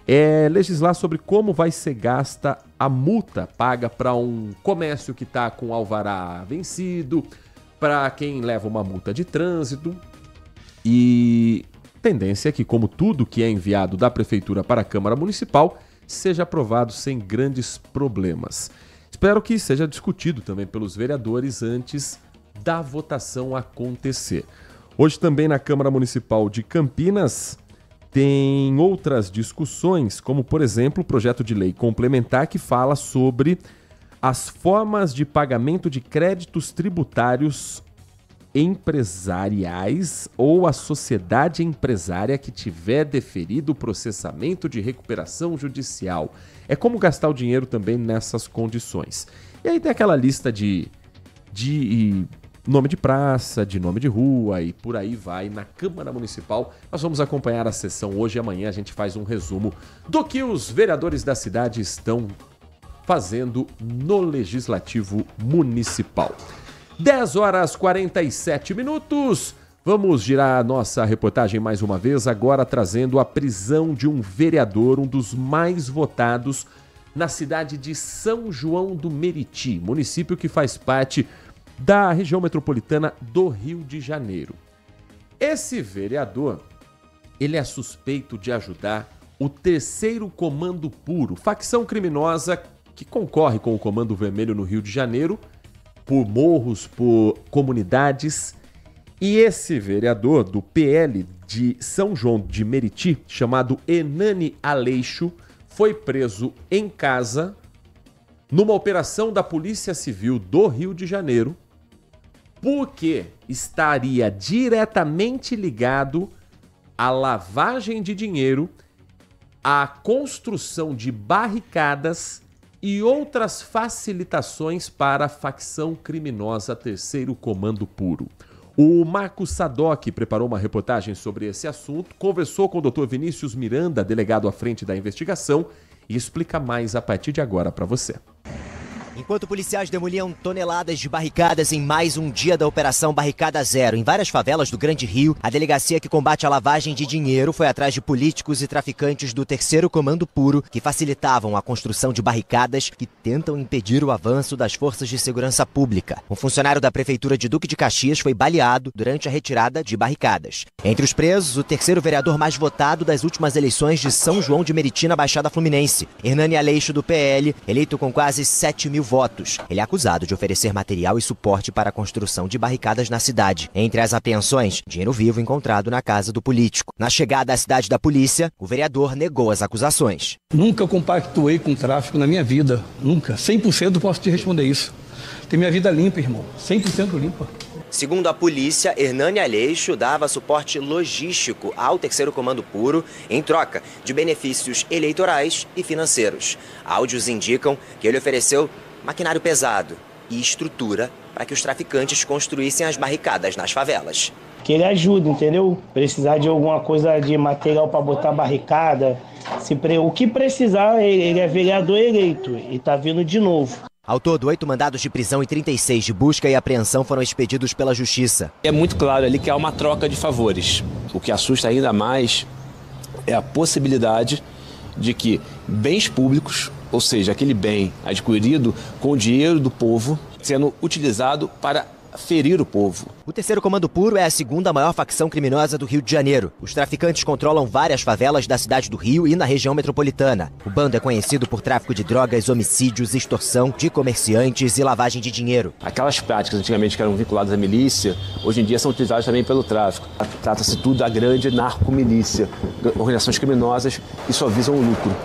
É legislar sobre como vai ser gasta a multa paga para um comércio que está com alvará vencido, para quem leva uma multa de trânsito. E tendência é que, como tudo que é enviado da Prefeitura para a Câmara Municipal, seja aprovado sem grandes problemas. Espero que seja discutido também pelos vereadores antes da votação acontecer. Hoje também na Câmara Municipal de Campinas tem outras discussões, como por exemplo o projeto de lei complementar que fala sobre as formas de pagamento de créditos tributários empresariais ou a sociedade empresária que tiver deferido o processamento de recuperação judicial. É como gastar o dinheiro também nessas condições. E aí tem aquela lista de nome de praça, de nome de rua e por aí vai na Câmara Municipal. Nós vamos acompanhar a sessão hoje e amanhã a gente faz um resumo do que os vereadores da cidade estão fazendo no Legislativo Municipal. 10 horas 47 minutos. Vamos girar a nossa reportagem mais uma vez, agora trazendo a prisão de um vereador, um dos mais votados na cidade de São João do Meriti, município que faz parte da região metropolitana do Rio de Janeiro. Esse vereador, ele é suspeito de ajudar o 3º Comando Puro, facção criminosa que concorre com o Comando Vermelho no Rio de Janeiro, por morros, por comunidades. E esse vereador do PL de São João de Meriti, chamado Hernani Aleixo, foi preso em casa numa operação da Polícia Civil do Rio de Janeiro, porque estaria diretamente ligado à lavagem de dinheiro, à construção de barricadas e outras facilitações para a facção criminosa Terceiro Comando Puro. O Marco Sadoc preparou uma reportagem sobre esse assunto, conversou com o Dr. Vinícius Miranda, delegado à frente da investigação, e explica mais a partir de agora para você. Enquanto policiais demoliam toneladas de barricadas em mais um dia da Operação Barricada Zero em várias favelas do Grande Rio, a delegacia que combate a lavagem de dinheiro foi atrás de políticos e traficantes do Terceiro Comando Puro que facilitavam a construção de barricadas que tentam impedir o avanço das forças de segurança pública. Um funcionário da Prefeitura de Duque de Caxias foi baleado durante a retirada de barricadas. Entre os presos, o terceiro vereador mais votado das últimas eleições de São João de Meriti na Baixada Fluminense, Hernani Aleixo, do PL, eleito com quase 7 mil votos. Ele é acusado de oferecer material e suporte para a construção de barricadas na cidade. Entre as apreensões, dinheiro vivo encontrado na casa do político. Na chegada à cidade da polícia, o vereador negou as acusações. Nunca compactuei com tráfico na minha vida. Nunca. 100% posso te responder isso. Tem minha vida limpa, irmão. 100% limpa. Segundo a polícia, Hernani Aleixo dava suporte logístico ao Terceiro Comando Puro em troca de benefícios eleitorais e financeiros. Áudios indicam que ele ofereceu maquinário pesado e estrutura para que os traficantes construíssem as barricadas nas favelas. Que ele ajuda, entendeu? Precisar de alguma coisa de material para botar barricada, o que precisar, ele é vereador eleito e está vindo de novo. Ao todo, 8 mandados de prisão e 36 de busca e apreensão foram expedidos pela Justiça. É muito claro ali que há uma troca de favores. O que assusta ainda mais é a possibilidade de que bens públicos, ou seja, aquele bem adquirido com o dinheiro do povo, sendo utilizado para ferir o povo. O Terceiro Comando Puro é a segunda maior facção criminosa do Rio de Janeiro. Os traficantes controlam várias favelas da cidade do Rio e na região metropolitana. O bando é conhecido por tráfico de drogas, homicídios, extorsão de comerciantes e lavagem de dinheiro. Aquelas práticas antigamente que eram vinculadas à milícia, hoje em dia são utilizadas também pelo tráfico. Trata-se tudo da grande narcomilícia, organizações criminosas que só visam o lucro.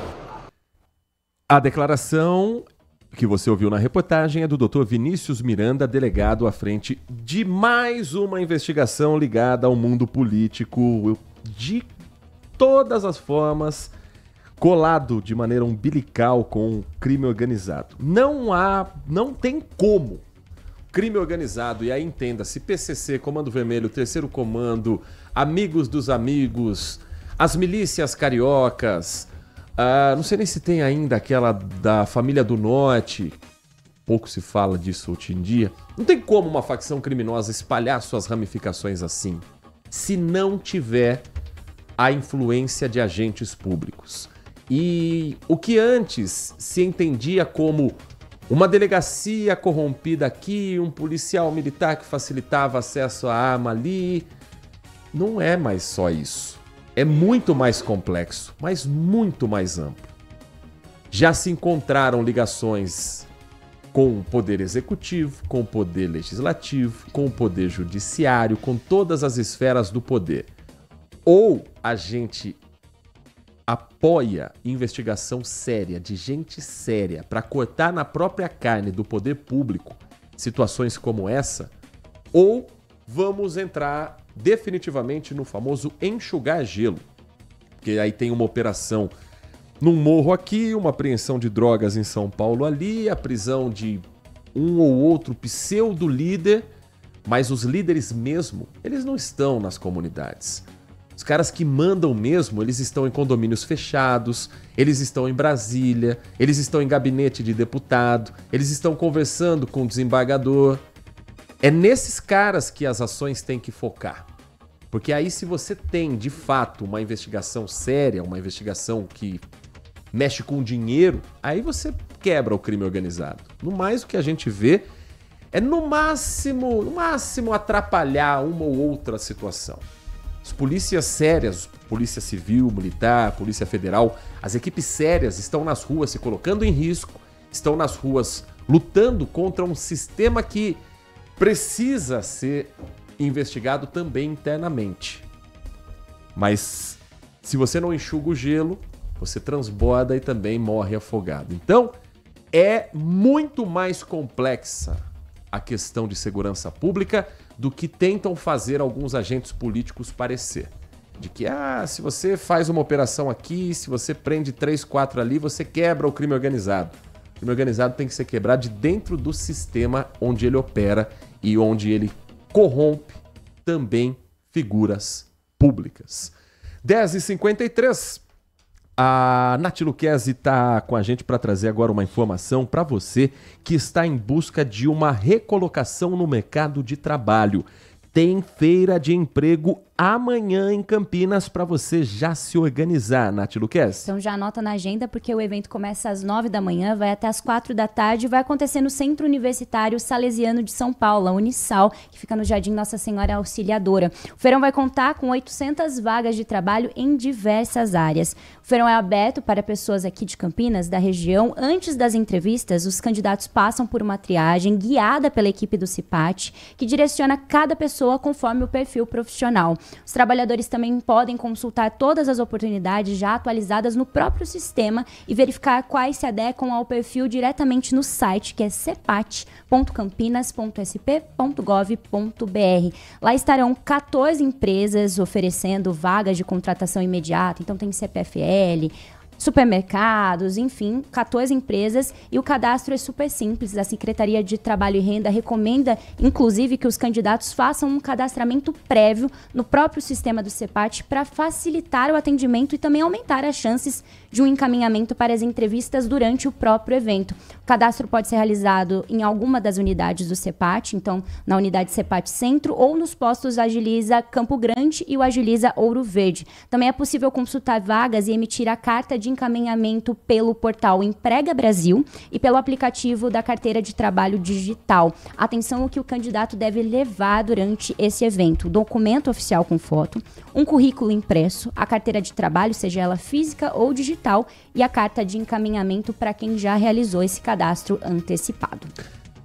A declaração que você ouviu na reportagem é do Dr. Vinícius Miranda, delegado à frente de mais uma investigação ligada ao mundo político de todas as formas, colado de maneira umbilical com o crime organizado. Não tem como crime organizado, e aí entenda-se PCC, Comando Vermelho, Terceiro Comando, Amigos dos Amigos, as milícias cariocas. Não sei nem se tem ainda aquela da Família do Norte, pouco se fala disso hoje em dia. Não tem como uma facção criminosa espalhar suas ramificações assim, se não tiver a influência de agentes públicos. E o que antes se entendia como uma delegacia corrompida aqui, um policial militar que facilitava acesso à arma ali, não é mais só isso. É muito mais complexo, mas muito mais amplo. Já se encontraram ligações com o poder executivo, com o poder legislativo, com o poder judiciário, com todas as esferas do poder. Ou a gente apoia investigação séria, de gente séria, para cortar na própria carne do poder público situações como essa, ou vamos entrar definitivamente no famoso enxugar gelo. Porque aí tem uma operação num morro aqui, uma apreensão de drogas em São Paulo ali, a prisão de um ou outro pseudo-líder, mas os líderes mesmo, eles não estão nas comunidades. Os caras que mandam mesmo, eles estão em condomínios fechados, eles estão em Brasília, eles estão em gabinete de deputado, eles estão conversando com o desembargador. É nesses caras que as ações têm que focar. Porque aí, se você tem, de fato, uma investigação séria, uma investigação que mexe com dinheiro, aí você quebra o crime organizado. No mais, o que a gente vê é, no máximo atrapalhar uma ou outra situação. As polícias sérias, polícia civil, militar, polícia federal, as equipes sérias estão nas ruas se colocando em risco, estão nas ruas lutando contra um sistema que precisa ser investigado também internamente. Mas se você não enxuga o gelo, você transborda e também morre afogado. Então, é muito mais complexa a questão de segurança pública do que tentam fazer alguns agentes políticos parecer. De que, se você faz uma operação aqui, se você prende 3, 4 ali, você quebra o crime organizado. O crime organizado tem que ser quebrado de dentro do sistema onde ele opera e onde ele corrompe também figuras públicas. 10h53, a Nath Luquezzi está com a gente para trazer agora uma informação para você que está em busca de uma recolocação no mercado de trabalho. Tem feira de emprego amanhã em Campinas para você já se organizar, Nath Luquezzi. Então já anota na agenda, porque o evento começa às 9 da manhã, vai até às 4 da tarde e vai acontecer no Centro Universitário Salesiano de São Paulo, a Unisal, que fica no Jardim Nossa Senhora Auxiliadora. O feirão vai contar com 800 vagas de trabalho em diversas áreas. O feirão é aberto para pessoas aqui de Campinas, da região. Antes das entrevistas, os candidatos passam por uma triagem guiada pela equipe do CIPAT, que direciona cada pessoa conforme o perfil profissional. Os trabalhadores também podem consultar todas as oportunidades já atualizadas no próprio sistema e verificar quais se adequam ao perfil diretamente no site, que é cepat.campinas.sp.gov.br. Lá estarão 14 empresas oferecendo vagas de contratação imediata, então tem CPFL, supermercados, enfim, 14 empresas, e o cadastro é super simples. A Secretaria de Trabalho e Renda recomenda, inclusive, que os candidatos façam um cadastramento prévio no próprio sistema do CEPAT para facilitar o atendimento e também aumentar as chances de um encaminhamento para as entrevistas durante o próprio evento. O cadastro pode ser realizado em alguma das unidades do CEPAT, então na unidade CEPAT Centro ou nos postos Agiliza Campo Grande e o Agiliza Ouro Verde. Também é possível consultar vagas e emitir a carta de encaminhamento pelo portal Emprega Brasil e pelo aplicativo da carteira de trabalho digital. Atenção ao que o candidato deve levar durante esse evento: documento oficial com foto, um currículo impresso, a carteira de trabalho, seja ela física ou digital, e a carta de encaminhamento para quem já realizou esse cadastro antecipado.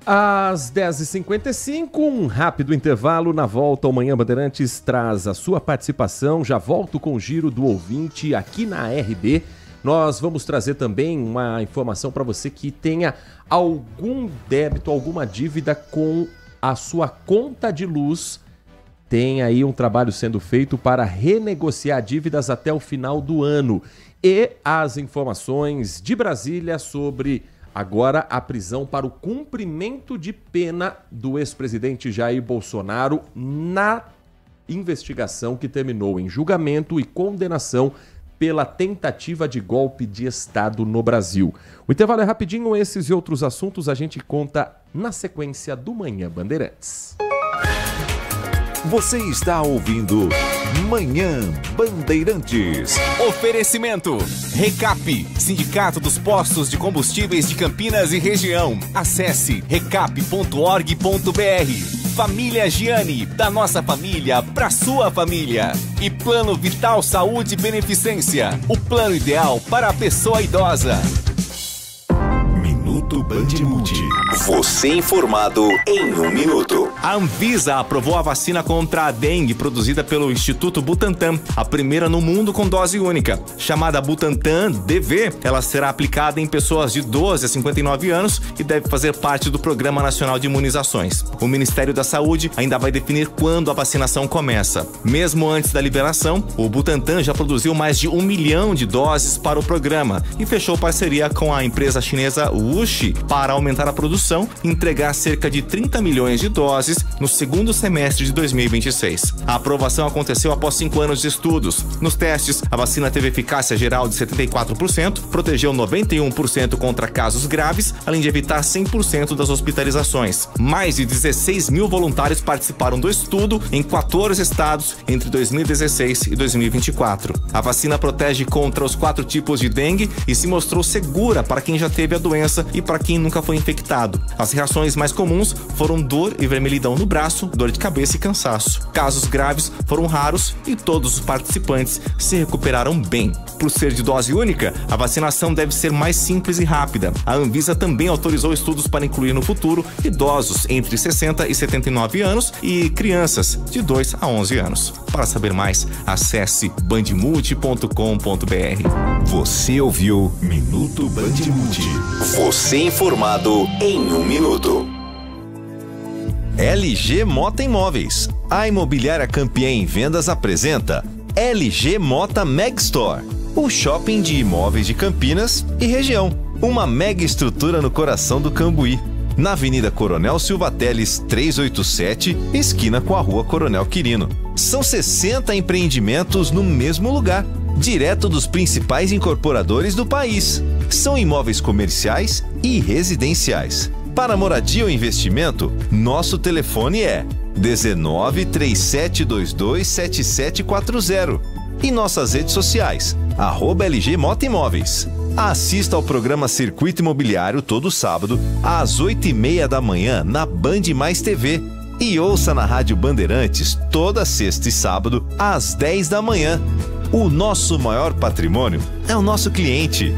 Às 10h55, um rápido intervalo. Na volta, o Manhã Bandeirantes traz a sua participação. Já volto com o Giro do Ouvinte aqui na RB. Nós vamos trazer também uma informação para você que tenha algum débito, alguma dívida com a sua conta de luz. Tem aí um trabalho sendo feito para renegociar dívidas até o final do ano. E as informações de Brasília sobre agora a prisão para o cumprimento de pena do ex-presidente Jair Bolsonaro na investigação que terminou em julgamento e condenação pela tentativa de golpe de Estado no Brasil. O intervalo é rapidinho, esses e outros assuntos a gente conta na sequência do Manhã Bandeirantes. Você está ouvindo Manhã Bandeirantes. Oferecimento Recap, Sindicato dos Postos de Combustíveis de Campinas e Região. Acesse recap.org.br. Família Giani, da nossa família pra sua família. E Plano Vital Saúde e Beneficência, o plano ideal para a pessoa idosa. Minuto Bandmude. Você informado em 1 minuto. A Anvisa aprovou a vacina contra a dengue produzida pelo Instituto Butantan, a primeira no mundo com dose única. Chamada Butantan DV, ela será aplicada em pessoas de 12 a 59 anos e deve fazer parte do Programa Nacional de Imunizações. O Ministério da Saúde ainda vai definir quando a vacinação começa. Mesmo antes da liberação, o Butantan já produziu mais de 1 milhão de doses para o programa e fechou parceria com a empresa chinesa WuXi para aumentar a produção e entregar cerca de 30 milhões de doses no segundo semestre de 2026. A aprovação aconteceu após 5 anos de estudos. Nos testes, a vacina teve eficácia geral de 74%, protegeu 91% contra casos graves, além de evitar 100% das hospitalizações. Mais de 16 mil voluntários participaram do estudo em 14 estados entre 2016 e 2024. A vacina protege contra os 4 tipos de dengue e se mostrou segura para quem já teve a doença e para quem nunca foi infectado. lado. As reações mais comuns foram dor e vermelhidão no braço, dor de cabeça e cansaço. Casos graves foram raros e todos os participantes se recuperaram bem. Por ser de dose única, a vacinação deve ser mais simples e rápida. A Anvisa também autorizou estudos para incluir no futuro idosos entre 60 e 79 anos e crianças de 2 a 11 anos. Para saber mais, acesse bandmulti.com.br. Você ouviu Minuto Bandmulti. Você informado em 1 minuto. LG Mota Imóveis. A imobiliária campeã em vendas apresenta LG Mota Megstore, o shopping de imóveis de Campinas e região. Uma mega estrutura no coração do Cambuí, na Avenida Coronel Silva Teles 387, esquina com a Rua Coronel Quirino. São 60 empreendimentos no mesmo lugar, direto dos principais incorporadores do país. São imóveis comerciais e residenciais. Para moradia ou investimento, nosso telefone é 19 3722 7740. E nossas redes sociais, @LG Mota Imóveis. Assista ao programa Circuito Imobiliário todo sábado, às 8h30 da manhã, na Band Mais TV. E ouça na Rádio Bandeirantes, toda sexta e sábado, às 10 da manhã. O nosso maior patrimônio é o nosso cliente.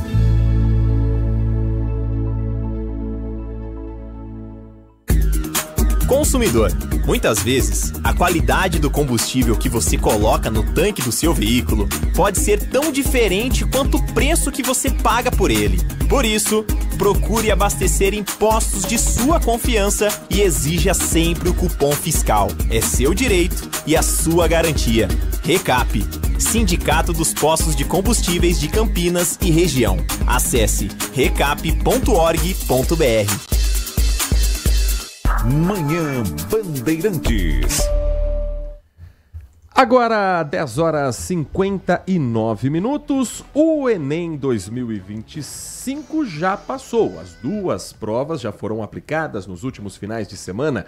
Consumidor. Muitas vezes, a qualidade do combustível que você coloca no tanque do seu veículo pode ser tão diferente quanto o preço que você paga por ele. Por isso, procure abastecer em postos de sua confiança e exija sempre o cupom fiscal. É seu direito e a sua garantia. Recap, Sindicato dos Postos de Combustíveis de Campinas e Região. Acesse recap.org.br. Manhã Bandeirantes. Agora, 10h59. O Enem 2025 já passou. As duas provas já foram aplicadas nos últimos finais de semana,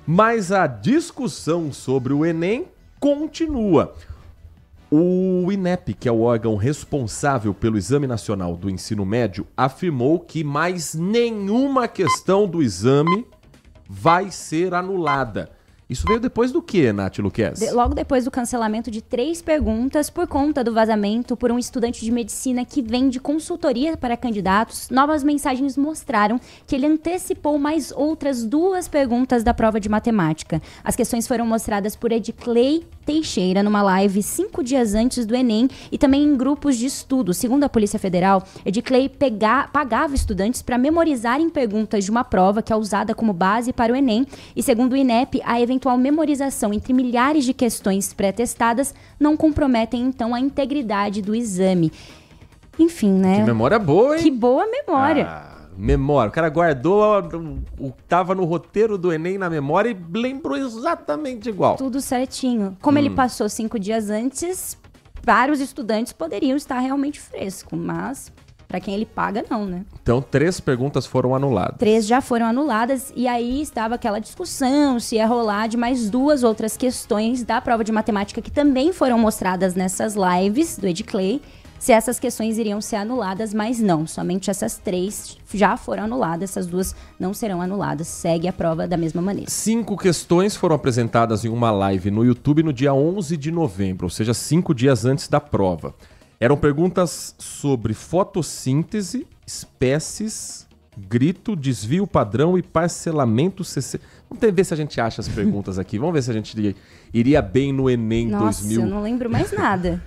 mas a discussão sobre o Enem continua. O INEP, que é o órgão responsável pelo Exame Nacional do Ensino Médio, afirmou que mais nenhuma questão do exame vai ser anulada. Isso veio depois do que, Nath Luquez? Logo depois do cancelamento de 3 perguntas por conta do vazamento por um estudante de medicina que vende consultoria para candidatos, novas mensagens mostraram que ele antecipou mais outras 2 perguntas da prova de matemática. As questões foram mostradas por Edclei Teixeira numa live 5 dias antes do Enem e também em grupos de estudo. Segundo a Polícia Federal, Edclei pagava estudantes para memorizarem perguntas de uma prova que é usada como base para o Enem e, segundo o INEP, a eventual memorização entre milhares de questões pré-testadas não comprometem, então, a integridade do exame. Enfim, né? Que memória boa, hein? Que boa memória. Memória. O cara guardou o que estava no roteiro do Enem na memória e lembrou exatamente igual. Tudo certinho. Como ele passou 5 dias antes, vários estudantes poderiam estar realmente frescos, mas para quem ele paga, não, né? Então, 3 perguntas foram anuladas. 3 já foram anuladas e aí estava aquela discussão se ia rolar de mais 2 outras questões da prova de matemática que também foram mostradas nessas lives do Edclei, se essas questões iriam ser anuladas, mas não. Somente essas 3 já foram anuladas, essas 2 não serão anuladas. Segue a prova da mesma maneira. 5 questões foram apresentadas em uma live no YouTube no dia 11 de novembro, ou seja, 5 dias antes da prova. Eram perguntas sobre fotossíntese, espécies, grito, desvio padrão e parcelamento CC. Vamos ver se a gente acha as perguntas aqui. Vamos ver se a gente iria bem no Enem 2000. Nossa, eu não lembro mais nada.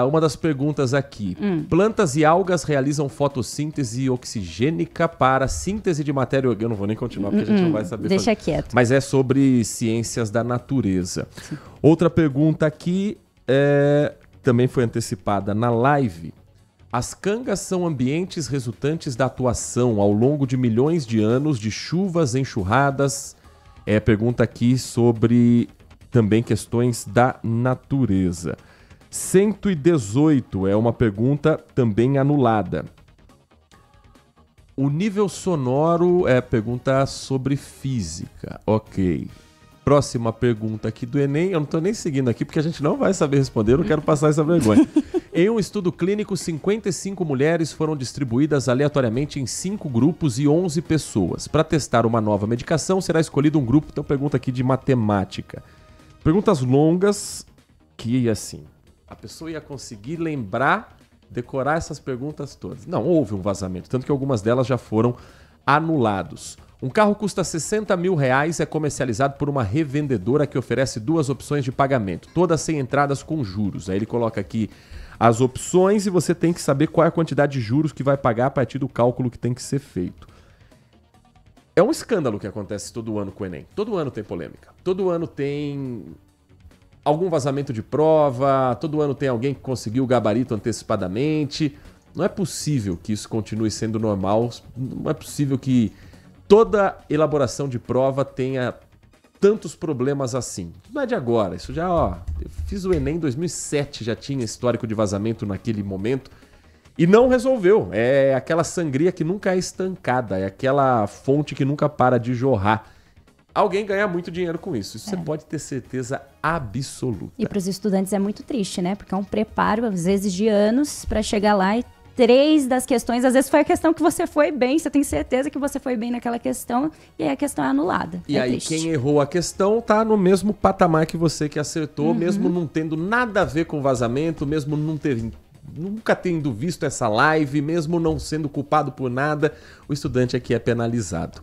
Uma das perguntas aqui. Plantas e algas realizam fotossíntese oxigênica para síntese de matéria orgânica. Eu não vou nem continuar porque a gente não vai saber Deixa fazer. quieto. Mas é sobre ciências da natureza. Sim. Outra pergunta aqui também foi antecipada na live. As cangas são ambientes resultantes da atuação ao longo de milhões de anos de chuvas, enxurradas. Pergunta aqui sobre também questões da natureza. 118 é uma pergunta também anulada. O nível sonoro é pergunta sobre física. Ok. Próxima pergunta aqui do Enem. Eu não estou nem seguindo aqui porque a gente não vai saber responder. Eu não quero passar essa vergonha. Em um estudo clínico, 55 mulheres foram distribuídas aleatoriamente em 5 grupos e 11 pessoas. Para testar uma nova medicação, será escolhido um grupo. Então, pergunta aqui de matemática. Perguntas longas que, assim, a pessoa ia conseguir lembrar, decorar essas perguntas todas. Não, houve um vazamento, tanto que algumas delas já foram anulados. Um carro custa R$60 mil, é comercializado por uma revendedora que oferece 2 opções de pagamento, todas sem entradas com juros. Aí ele coloca aqui as opções e você tem que saber qual é a quantidade de juros que vai pagar a partir do cálculo que tem que ser feito. É um escândalo que acontece todo ano com o Enem. Todo ano tem polêmica. Todo ano tem algum vazamento de prova, todo ano tem alguém que conseguiu o gabarito antecipadamente. Não é possível que isso continue sendo normal, não é possível que toda elaboração de prova tenha tantos problemas assim. Não é de agora, isso já, eu fiz o Enem em 2007, já tinha histórico de vazamento naquele momento e não resolveu. É aquela sangria que nunca é estancada, é aquela fonte que nunca para de jorrar. Alguém ganha muito dinheiro com isso, você pode ter certeza absoluta. E para os estudantes é muito triste, né? Porque é um preparo, às vezes, de anos para chegar lá e 3 das questões, às vezes foi a questão que você foi bem, você tem certeza que você foi bem naquela questão, e aí a questão é anulada. E aí triste. Quem errou a questão tá no mesmo patamar que você que acertou, mesmo não tendo nada a ver com vazamento, mesmo nunca tendo visto essa live, mesmo não sendo culpado por nada, o estudante aqui é penalizado.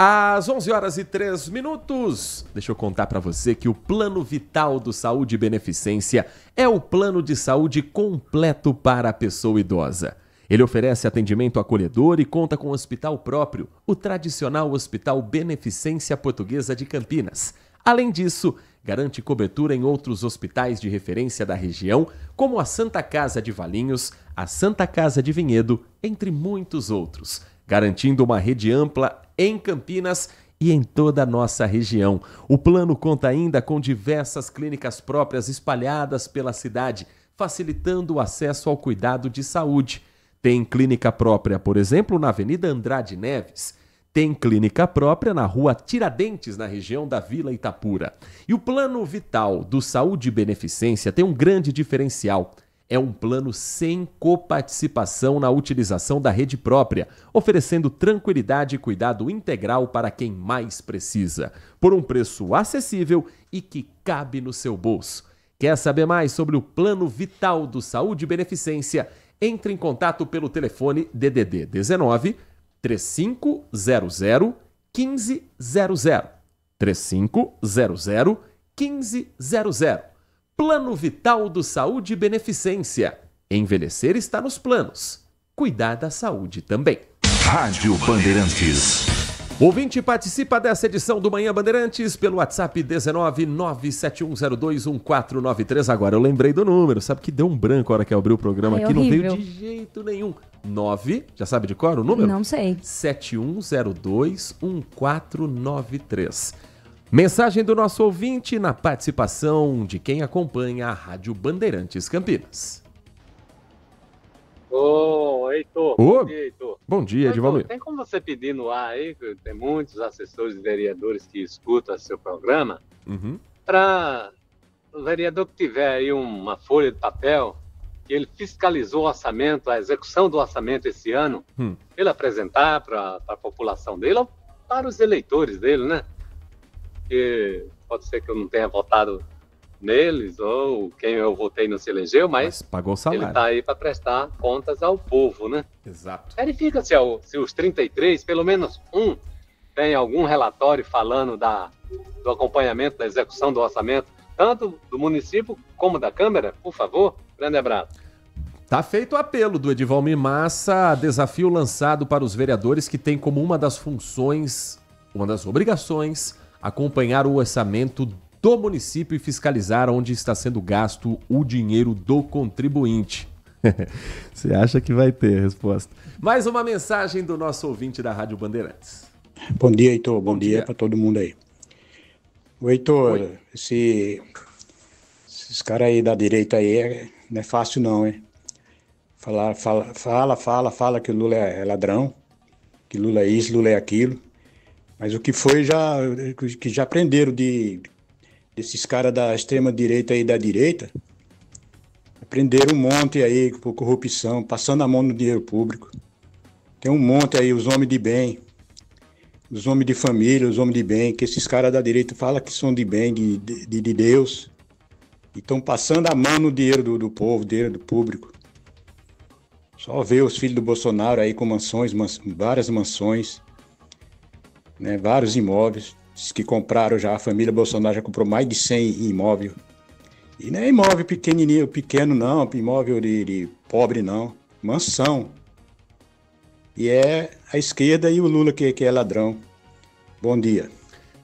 Às 11h03, deixa eu contar para você que o Plano Vital do Saúde e Beneficência é o plano de saúde completo para a pessoa idosa. Ele oferece atendimento acolhedor e conta com um hospital próprio, o tradicional Hospital Beneficência Portuguesa de Campinas. Além disso, garante cobertura em outros hospitais de referência da região, como a Santa Casa de Valinhos, a Santa Casa de Vinhedo, entre muitos outros, garantindo uma rede ampla em Campinas e em toda a nossa região. O plano conta ainda com diversas clínicas próprias espalhadas pela cidade, facilitando o acesso ao cuidado de saúde. Tem clínica própria, por exemplo, na Avenida Andrade Neves. Tem clínica própria na Rua Tiradentes, na região da Vila Itapura. E o Plano Vital do Saúde e Beneficência tem um grande diferencial. É um plano sem coparticipação na utilização da rede própria, oferecendo tranquilidade e cuidado integral para quem mais precisa, por um preço acessível e que cabe no seu bolso. Quer saber mais sobre o Plano Vital do Saúde e Beneficência? Entre em contato pelo telefone DDD 19 3500 1500. 3500 1500. Plano Vital do Saúde e Beneficência. Envelhecer está nos planos. Cuidar da saúde também. Rádio Bandeirantes. O ouvinte participa dessa edição do Manhã Bandeirantes pelo WhatsApp 19971021493. Agora eu lembrei do número, sabe que deu um branco a hora que abriu o programa aqui, horrível. Não veio de jeito nenhum. 9, já sabe de cor o número? Não sei. 71021493. Mensagem do nosso ouvinte na participação de quem acompanha a Rádio Bandeirantes Campinas. Ô, Heitor. Ô, bom dia, Heitor. Bom dia, Edivaldo. Tem como você pedir no ar aí, que tem muitos assessores e vereadores que escutam seu programa, para o vereador que tiver aí uma folha de papel, que ele fiscalizou o orçamento, a execução do orçamento esse ano, ele apresentar para a população dele ou para os eleitores dele, né? Que pode ser que eu não tenha votado neles ou quem eu votei não se elegeu, mas pagou o salário. Ele está aí para prestar contas ao povo, né? Exato. Verifica se os 33, pelo menos um, tem algum relatório falando do acompanhamento da execução do orçamento, tanto do município como da Câmara, por favor. Grande abraço. Tá feito o apelo do Edivalmir Massa, desafio lançado para os vereadores que têm como uma das funções, uma das obrigações, acompanhar o orçamento do município e fiscalizar onde está sendo gasto o dinheiro do contribuinte. Você acha que vai ter a resposta? Mais uma mensagem do nosso ouvinte da Rádio Bandeirantes. Bom dia, Heitor. Bom dia para todo mundo aí. O Heitor, esses caras aí da direita aí não é fácil não, hein? Fala que o Lula é ladrão, que Lula é isso, Lula é aquilo. Mas o que foi que já aprenderam desses caras da extrema direita e da direita, Prenderam um monte aí por corrupção, passando a mão no dinheiro público. Tem um monte aí, os homens de bem, os homens de família, os homens de bem, que esses caras da direita falam que são de bem, de Deus. E estão passando a mão no dinheiro do povo, dinheiro do público. Só ver os filhos do Bolsonaro aí com mansões, várias mansões, né, vários imóveis. Diz que compraram já, a família Bolsonaro já comprou mais de 100 imóveis. E não é imóvel pequenininho, pequeno não, imóvel de pobre não, mansão. E é a esquerda e o Lula que é ladrão. Bom dia.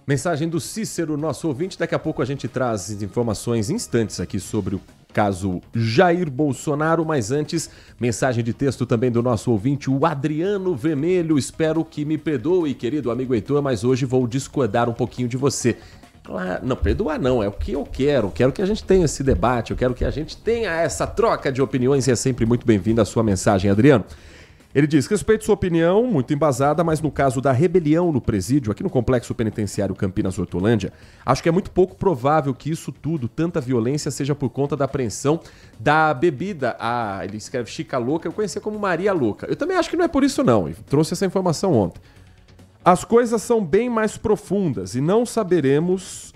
Mensagem do Cícero, nosso ouvinte. Daqui a pouco a gente traz informações instantes aqui sobre o caso Jair Bolsonaro, mas antes, mensagem de texto também do nosso ouvinte, o Adriano Vermelho. Espero que me perdoe, querido amigo Heitor, mas hoje vou discordar um pouquinho de você. Claro, não, perdoar não, é o que eu quero. Quero que a gente tenha esse debate, eu quero que a gente tenha essa troca de opiniões e é sempre muito bem-vinda a sua mensagem, Adriano. Ele diz: respeito sua opinião, muito embasada, mas no caso da rebelião no presídio, aqui no Complexo Penitenciário Campinas Hortolândia, acho que é muito pouco provável que isso tudo, tanta violência, seja por conta da apreensão da bebida, ele escreve Chica Louca, eu conhecia como Maria Louca. Eu também acho que não é por isso não, e trouxe essa informação ontem. As coisas são bem mais profundas e não sabemos,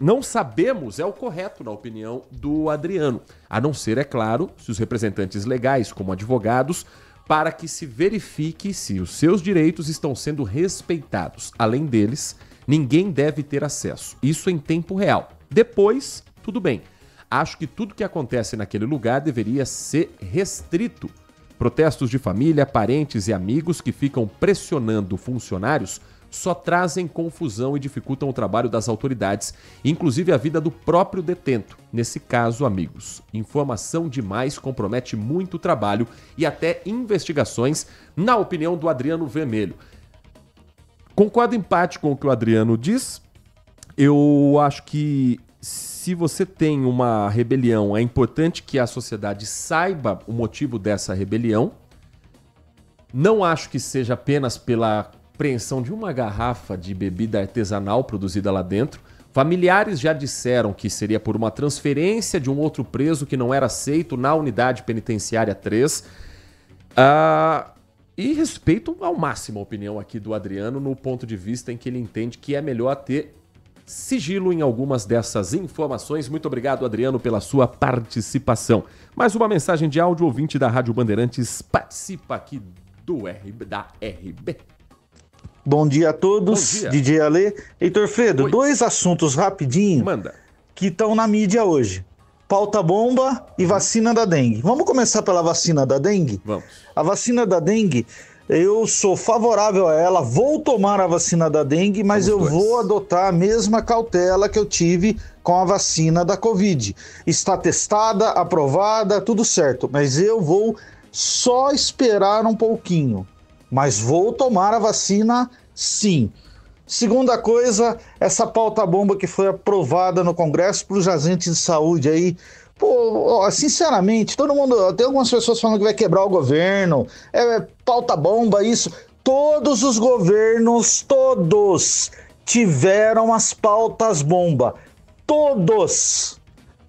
é o correto na opinião do Adriano, a não ser, é claro, se os representantes legais, como advogados, para que se verifique se os seus direitos estão sendo respeitados. Além deles, ninguém deve ter acesso. Isso em tempo real. Depois, tudo bem. Acho que tudo que acontece naquele lugar deveria ser restrito. Protestos de família, parentes e amigos que ficam pressionando funcionários só trazem confusão e dificultam o trabalho das autoridades, inclusive a vida do próprio detento. Nesse caso, amigos, informação demais compromete muito o trabalho e até investigações, na opinião do Adriano Vermelho. Concordo em parte com o que o Adriano diz. Eu acho que se você tem uma rebelião, é importante que a sociedade saiba o motivo dessa rebelião. Não acho que seja apenas pela apreensão de uma garrafa de bebida artesanal produzida lá dentro. Familiares já disseram que seria por uma transferência de um outro preso que não era aceito na unidade penitenciária 3. E respeito ao máximo a opinião aqui do Adriano no ponto de vista em que ele entende que é melhor ter sigilo em algumas dessas informações. Muito obrigado, Adriano, pela sua participação. Mais uma mensagem de áudio, ouvinte da Rádio Bandeirantes participa aqui da RB. Bom dia a todos, Bom dia. DJ Ale. Heitor Fredo, Oi. dois assuntos rapidinho que estão na mídia hoje. Pauta bomba e vacina da dengue. Vamos começar pela vacina da dengue? Vamos. A vacina da dengue, eu sou favorável a ela, vou tomar a vacina da dengue, mas vou adotar a mesma cautela que eu tive com a vacina da Covid. Está testada, aprovada, tudo certo, mas eu vou só esperar um pouquinho. Mas vou tomar a vacina, sim. Segunda coisa, essa pauta bomba que foi aprovada no Congresso para os agentes de saúde aí. Pô, sinceramente, todo mundo... Tem algumas pessoas falando que vai quebrar o governo. Pauta bomba, isso. Todos os governos, todos, tiveram as pautas bomba. Todos.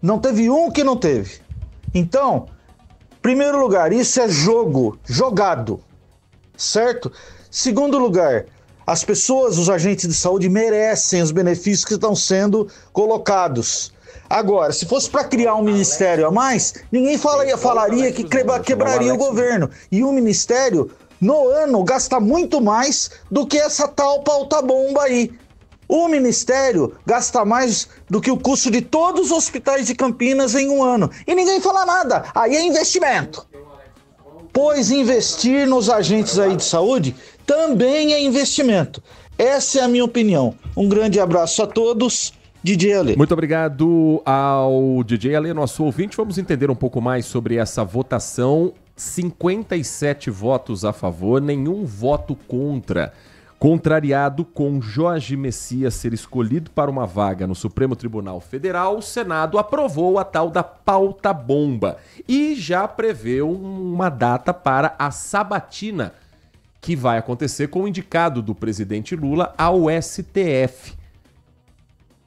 Não teve um que não teve. Então, primeiro lugar, isso é jogado. Certo? Segundo lugar, as pessoas, os agentes de saúde merecem os benefícios que estão sendo colocados. Agora, se fosse para criar um ministério a mais, ninguém falaria que quebraria o governo. E o ministério, no ano, gasta muito mais do que essa tal pauta bomba aí. O ministério gasta mais do que o custo de todos os hospitais de Campinas em um ano. E ninguém fala nada. Aí é investimento. Pois investir nos agentes aí de saúde também é investimento. Essa é a minha opinião. Um grande abraço a todos. DJ Ale. Muito obrigado ao DJ Ale, nosso ouvinte. Vamos entender um pouco mais sobre essa votação. 57 votos a favor, nenhum voto contra. Contrariado com Jorge Messias ser escolhido para uma vaga no Supremo Tribunal Federal, o Senado aprovou a tal da pauta bomba e já preveu uma data para a sabatina que vai acontecer com o indicado do presidente Lula ao STF.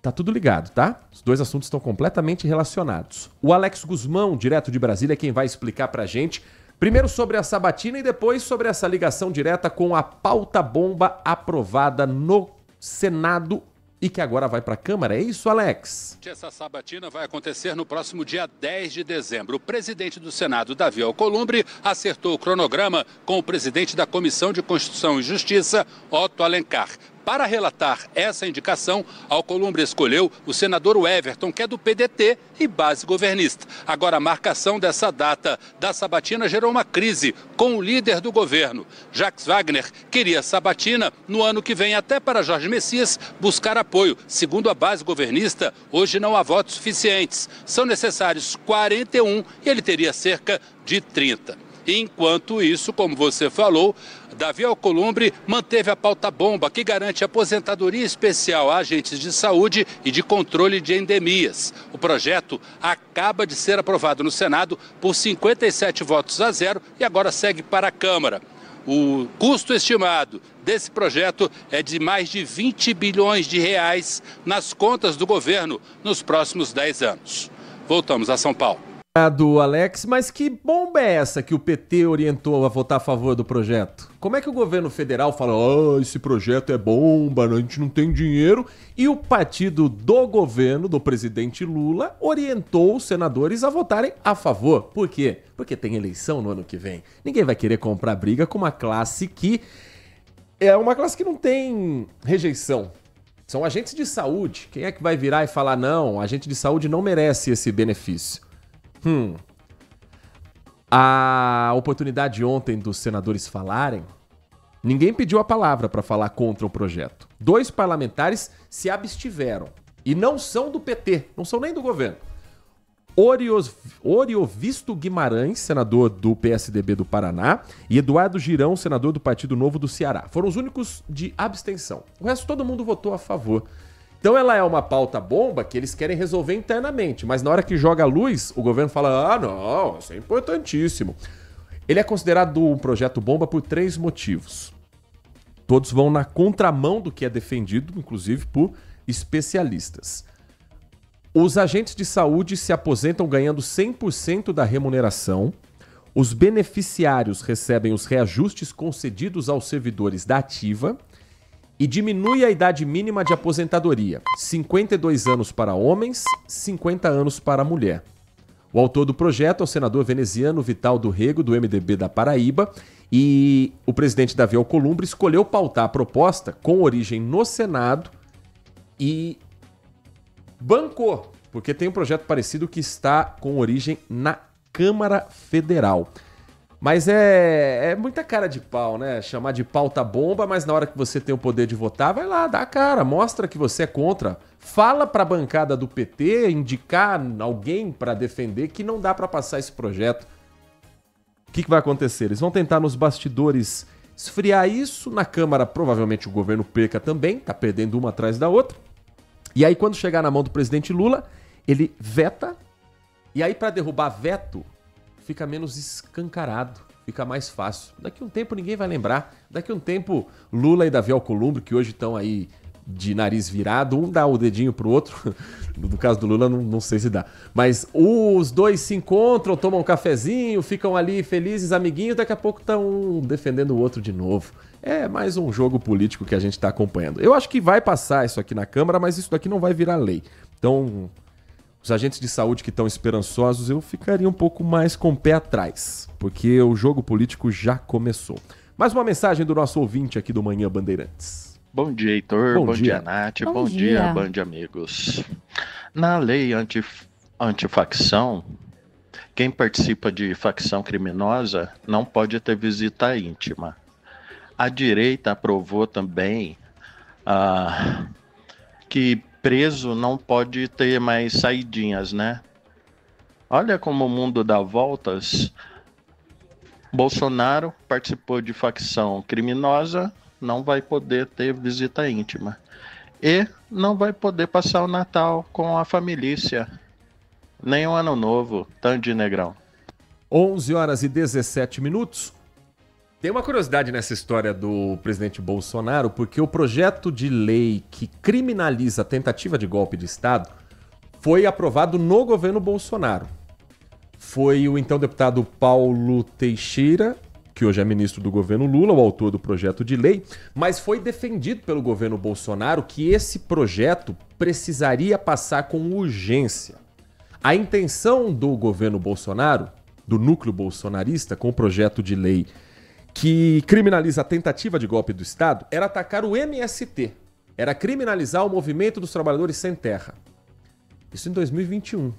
Tá tudo ligado, tá? Os dois assuntos estão completamente relacionados. O Alex Guzmão, direto de Brasília, é quem vai explicar pra gente, primeiro sobre a sabatina e depois sobre essa ligação direta com a pauta-bomba aprovada no Senado e que agora vai para a Câmara. É isso, Alex? Essa sabatina vai acontecer no próximo dia 10 de dezembro. O presidente do Senado, Davi Alcolumbre, acertou o cronograma com o presidente da Comissão de Constituição e Justiça, Otto Alencar. Para relatar essa indicação, Alcolumbre escolheu o senador Everton, que é do PDT e base governista. Agora, a marcação dessa data da sabatina gerou uma crise com o líder do governo. Jacques Wagner queria sabatina no ano que vem, até para Jorge Messias buscar apoio. Segundo a base governista, hoje não há votos suficientes. São necessários 41 e ele teria cerca de 30. Enquanto isso, como você falou, Davi Alcolumbre manteve a pauta-bomba que garante aposentadoria especial a agentes de saúde e de controle de endemias. O projeto acaba de ser aprovado no Senado por 57 votos a 0 e agora segue para a Câmara. O custo estimado desse projeto é de mais de 20 bilhões de reais nas contas do governo nos próximos 10 anos. Voltamos a São Paulo. Do Alex, mas que bomba é essa que o PT orientou a votar a favor do projeto? Como é que o governo federal fala, esse projeto é bomba, a gente não tem dinheiro, e o partido do governo, do presidente Lula, orientou os senadores a votarem a favor? Por quê? Porque tem eleição no ano que vem. Ninguém vai querer comprar briga com uma classe que é uma classe que não tem rejeição. São agentes de saúde. Quem é que vai virar e falar, não, agente de saúde não merece esse benefício? A oportunidade ontem dos senadores falarem, ninguém pediu a palavra para falar contra o projeto. 2 parlamentares se abstiveram e não são do PT, não são nem do governo. Oriovisto Guimarães, senador do PSDB do Paraná, e Eduardo Girão, senador do Partido Novo do Ceará. Foram os únicos de abstenção. O resto todo mundo votou a favor. Então ela é uma pauta-bomba que eles querem resolver internamente, mas na hora que joga a luz, o governo fala, não, isso é importantíssimo. Ele é considerado um projeto bomba por 3 motivos. Todos vão na contramão do que é defendido, inclusive por especialistas. Os agentes de saúde se aposentam ganhando 100% da remuneração, os beneficiários recebem os reajustes concedidos aos servidores da ativa, e diminui a idade mínima de aposentadoria, 52 anos para homens, 50 anos para mulher. O autor do projeto é o senador veneziano Vital do Rego, do MDB da Paraíba, e o presidente Davi Alcolumbre escolheu pautar a proposta com origem no Senado e bancou, porque tem um projeto parecido que está com origem na Câmara Federal. Mas é muita cara de pau, né? Chamar de pauta-bomba, mas na hora que você tem o poder de votar, vai lá, dá a cara, mostra que você é contra. Fala pra bancada do PT, indicar alguém pra defender que não dá pra passar esse projeto. O que vai acontecer? Eles vão tentar nos bastidores esfriar isso. Na Câmara, provavelmente o governo perca também, tá perdendo uma atrás da outra. E aí, quando chegar na mão do presidente Lula, ele veta. E aí, pra derrubar veto, fica menos escancarado, fica mais fácil. Daqui a um tempo ninguém vai lembrar. Daqui a um tempo, Lula e Davi Alcolumbre, que hoje estão aí de nariz virado, um dá o dedinho pro outro. No caso do Lula, não sei se dá. Mas os dois se encontram, tomam um cafezinho, ficam ali felizes, amiguinhos, daqui a pouco estão um defendendo o outro de novo. É mais um jogo político que a gente está acompanhando. Eu acho que vai passar isso aqui na Câmara, mas isso daqui não vai virar lei. Então, os agentes de saúde que estão esperançosos, eu ficaria um pouco mais com o pé atrás, porque o jogo político já começou. Mais uma mensagem do nosso ouvinte aqui do Manhã Bandeirantes. Bom dia, Heitor. Bom dia, Nath. Bom dia, Band Amigos. Na lei antifacção, quem participa de facção criminosa não pode ter visita íntima. A direita aprovou também que preso não pode ter mais saidinhas, né? Olha como o mundo dá voltas. Bolsonaro participou de facção criminosa, não vai poder ter visita íntima. E não vai poder passar o Natal com a família, nem o Ano Novo, Tandy Negrão. 11 horas e 17 minutos. Tem uma curiosidade nessa história do presidente Bolsonaro, porque o projeto de lei que criminaliza a tentativa de golpe de Estado foi aprovado no governo Bolsonaro. Foi o então deputado Paulo Teixeira, que hoje é ministro do governo Lula, o autor do projeto de lei, mas foi defendido pelo governo Bolsonaro que esse projeto precisaria passar com urgência. A intenção do governo Bolsonaro, do núcleo bolsonarista, com o projeto de lei que criminaliza a tentativa de golpe do Estado, era atacar o MST, era criminalizar o Movimento dos Trabalhadores Sem Terra. Isso em 2021.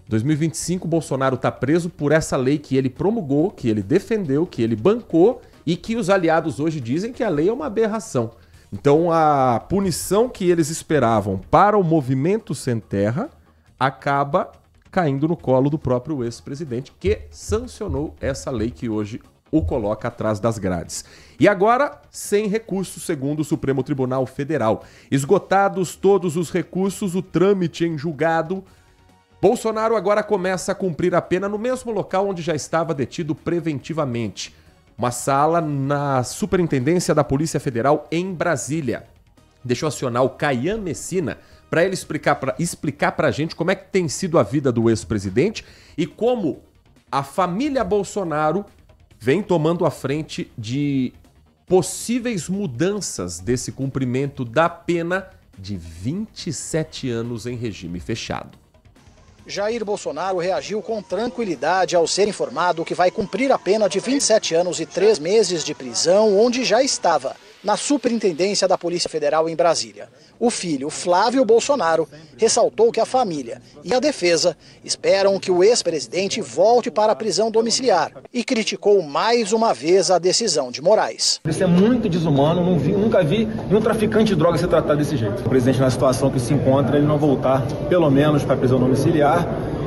2025, Bolsonaro está preso por essa lei que ele promulgou, que ele defendeu, que ele bancou e que os aliados hoje dizem que a lei é uma aberração. Então a punição que eles esperavam para o Movimento Sem Terra acaba caindo no colo do próprio ex-presidente, que sancionou essa lei que hoje o coloca atrás das grades. E agora, sem recursos, segundo o Supremo Tribunal Federal. Esgotados todos os recursos, o trâmite em julgado, Bolsonaro agora começa a cumprir a pena no mesmo local onde já estava detido preventivamente. Uma sala na Superintendência da Polícia Federal em Brasília. Deixa eu acionar o Caian Messina para ele explicar para a gente como é que tem sido a vida do ex-presidente e como a família Bolsonaro vem tomando a frente de possíveis mudanças desse cumprimento da pena de 27 anos em regime fechado. Jair Bolsonaro reagiu com tranquilidade ao ser informado que vai cumprir a pena de 27 anos e 3 meses de prisão, onde já estava, na Superintendência da Polícia Federal em Brasília. O filho, Flávio Bolsonaro, ressaltou que a família e a defesa esperam que o ex-presidente volte para a prisão domiciliar e criticou mais uma vez a decisão de Moraes. Isso é muito desumano, nunca vi um traficante de drogas ser tratado desse jeito. O presidente, na situação que se encontra, ele não voltar, pelo menos, para a prisão domiciliar,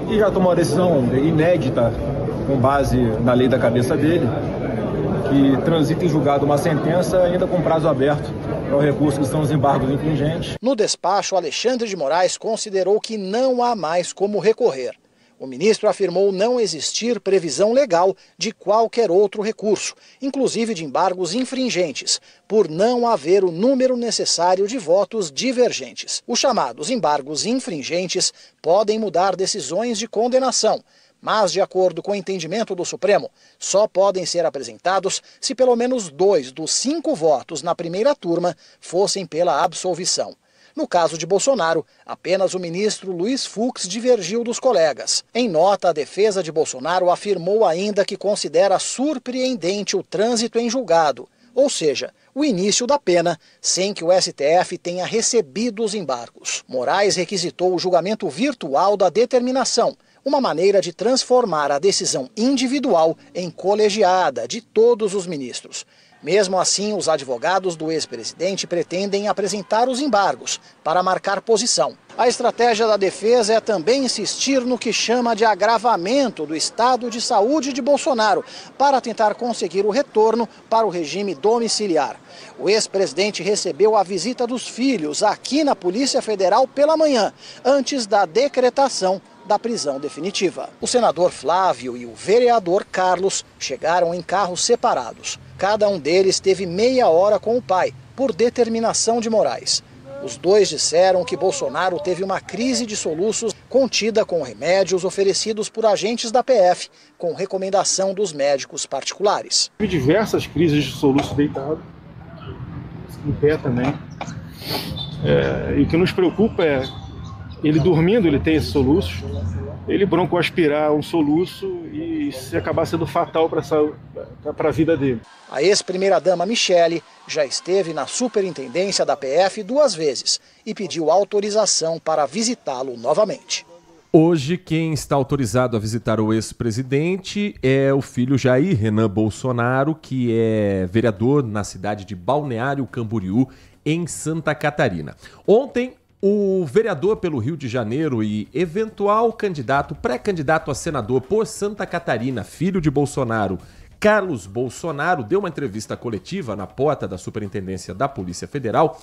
e já tomou uma decisão inédita, com base na lei da cabeça dele, que transita em julgado uma sentença ainda com prazo aberto para o recurso que são os embargos infringentes. No despacho, Alexandre de Moraes considerou que não há mais como recorrer. O ministro afirmou não existir previsão legal de qualquer outro recurso, inclusive de embargos infringentes, por não haver o número necessário de votos divergentes. Os chamados embargos infringentes podem mudar decisões de condenação, mas, de acordo com o entendimento do Supremo, só podem ser apresentados se pelo menos 2 dos 5 votos na primeira turma fossem pela absolvição. No caso de Bolsonaro, apenas o ministro Luiz Fux divergiu dos colegas. Em nota, a defesa de Bolsonaro afirmou ainda que considera surpreendente o trânsito em julgado, ou seja, o início da pena, sem que o STF tenha recebido os embargos. Moraes requisitou o julgamento virtual da determinação, uma maneira de transformar a decisão individual em colegiada de todos os ministros. Mesmo assim, os advogados do ex-presidente pretendem apresentar os embargos para marcar posição. A estratégia da defesa é também insistir no que chama de agravamento do estado de saúde de Bolsonaro, para tentar conseguir o retorno para o regime domiciliar. O ex-presidente recebeu a visita dos filhos aqui na Polícia Federal pela manhã, antes da decretação da prisão definitiva. O senador Flávio e o vereador Carlos chegaram em carros separados. Cada um deles teve meia hora com o pai, por determinação de Moraes. Os dois disseram que Bolsonaro teve uma crise de soluços contida com remédios oferecidos por agentes da PF, com recomendação dos médicos particulares. Tive diversas crises de soluço deitado, em pé também. E o que nos preocupa é ele dormindo, ele tem esse soluço, ele broncoaspirar um soluço e se acabar sendo fatal para a vida dele. A ex-primeira-dama Michele já esteve na superintendência da PF 2 vezes e pediu autorização para visitá-lo novamente. Hoje, quem está autorizado a visitar o ex-presidente é o filho Jair Renan Bolsonaro, que é vereador na cidade de Balneário Camboriú, em Santa Catarina. Ontem, o vereador pelo Rio de Janeiro e eventual pré-candidato a senador por Santa Catarina, filho de Bolsonaro, Carlos Bolsonaro, deu uma entrevista coletiva na porta da Superintendência da Polícia Federal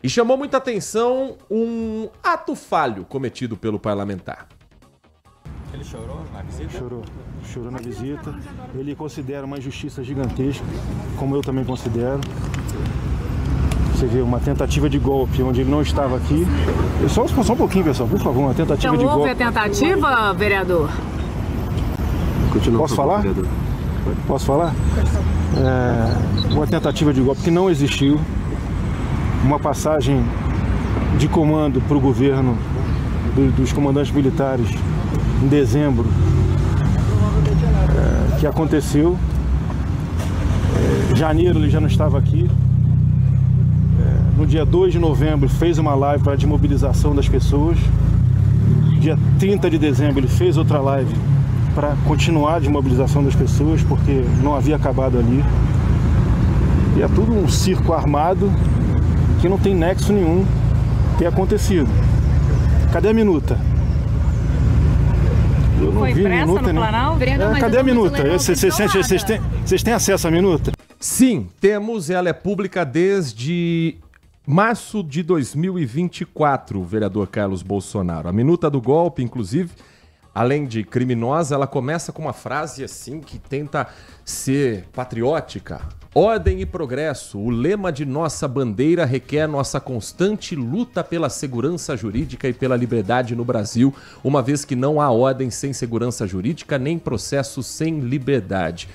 e chamou muita atenção um ato falho cometido pelo parlamentar. Ele chorou na visita? Chorou na visita. Ele considera uma injustiça gigantesca, como eu também considero. Você vê uma tentativa de golpe onde ele não estava aqui. Só um pouquinho, pessoal, por favor, uma tentativa de golpe. Então houve a tentativa, vereador? Posso falar? Posso falar? Uma tentativa de golpe que não existiu. Uma passagem de comando para o governo dos comandantes militares em dezembro, que aconteceu. Janeiro ele já não estava aqui. No dia 2 de novembro fez uma live para a desmobilização das pessoas. Dia 30 de dezembro ele fez outra live para continuar a desmobilização das pessoas, porque não havia acabado ali. E é tudo um circo armado que não tem nexo nenhum ter acontecido. Cadê a minuta? Eu não vi a minuta, né? Cadê a minuta? Vocês têm acesso à minuta? Sim, temos. Ela é pública desde março de 2024, vereador Carlos Bolsonaro. A minuta do golpe, inclusive, além de criminosa, ela começa com uma frase assim que tenta ser patriótica. Ordem e progresso, o lema de nossa bandeira requer nossa constante luta pela segurança jurídica e pela liberdade no Brasil, uma vez que não há ordem sem segurança jurídica, nem processo sem liberdade.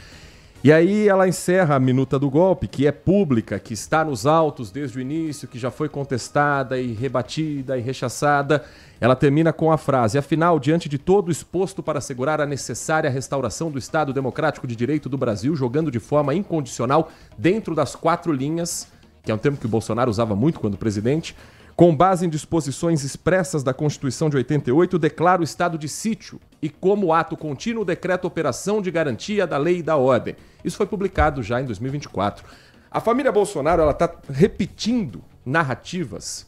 E aí ela encerra a minuta do golpe, que é pública, que está nos autos desde o início, que já foi contestada e rebatida e rechaçada. Ela termina com a frase: afinal, diante de todo o exposto para assegurar a necessária restauração do Estado Democrático de Direito do Brasil, jogando de forma incondicional dentro das 4 linhas, que é um termo que o Bolsonaro usava muito quando presidente, com base em disposições expressas da Constituição de 88, declara o estado de sítio e, como ato contínuo, decreta operação de garantia da lei e da ordem. Isso foi publicado já em 2024. A família Bolsonaro está repetindo narrativas,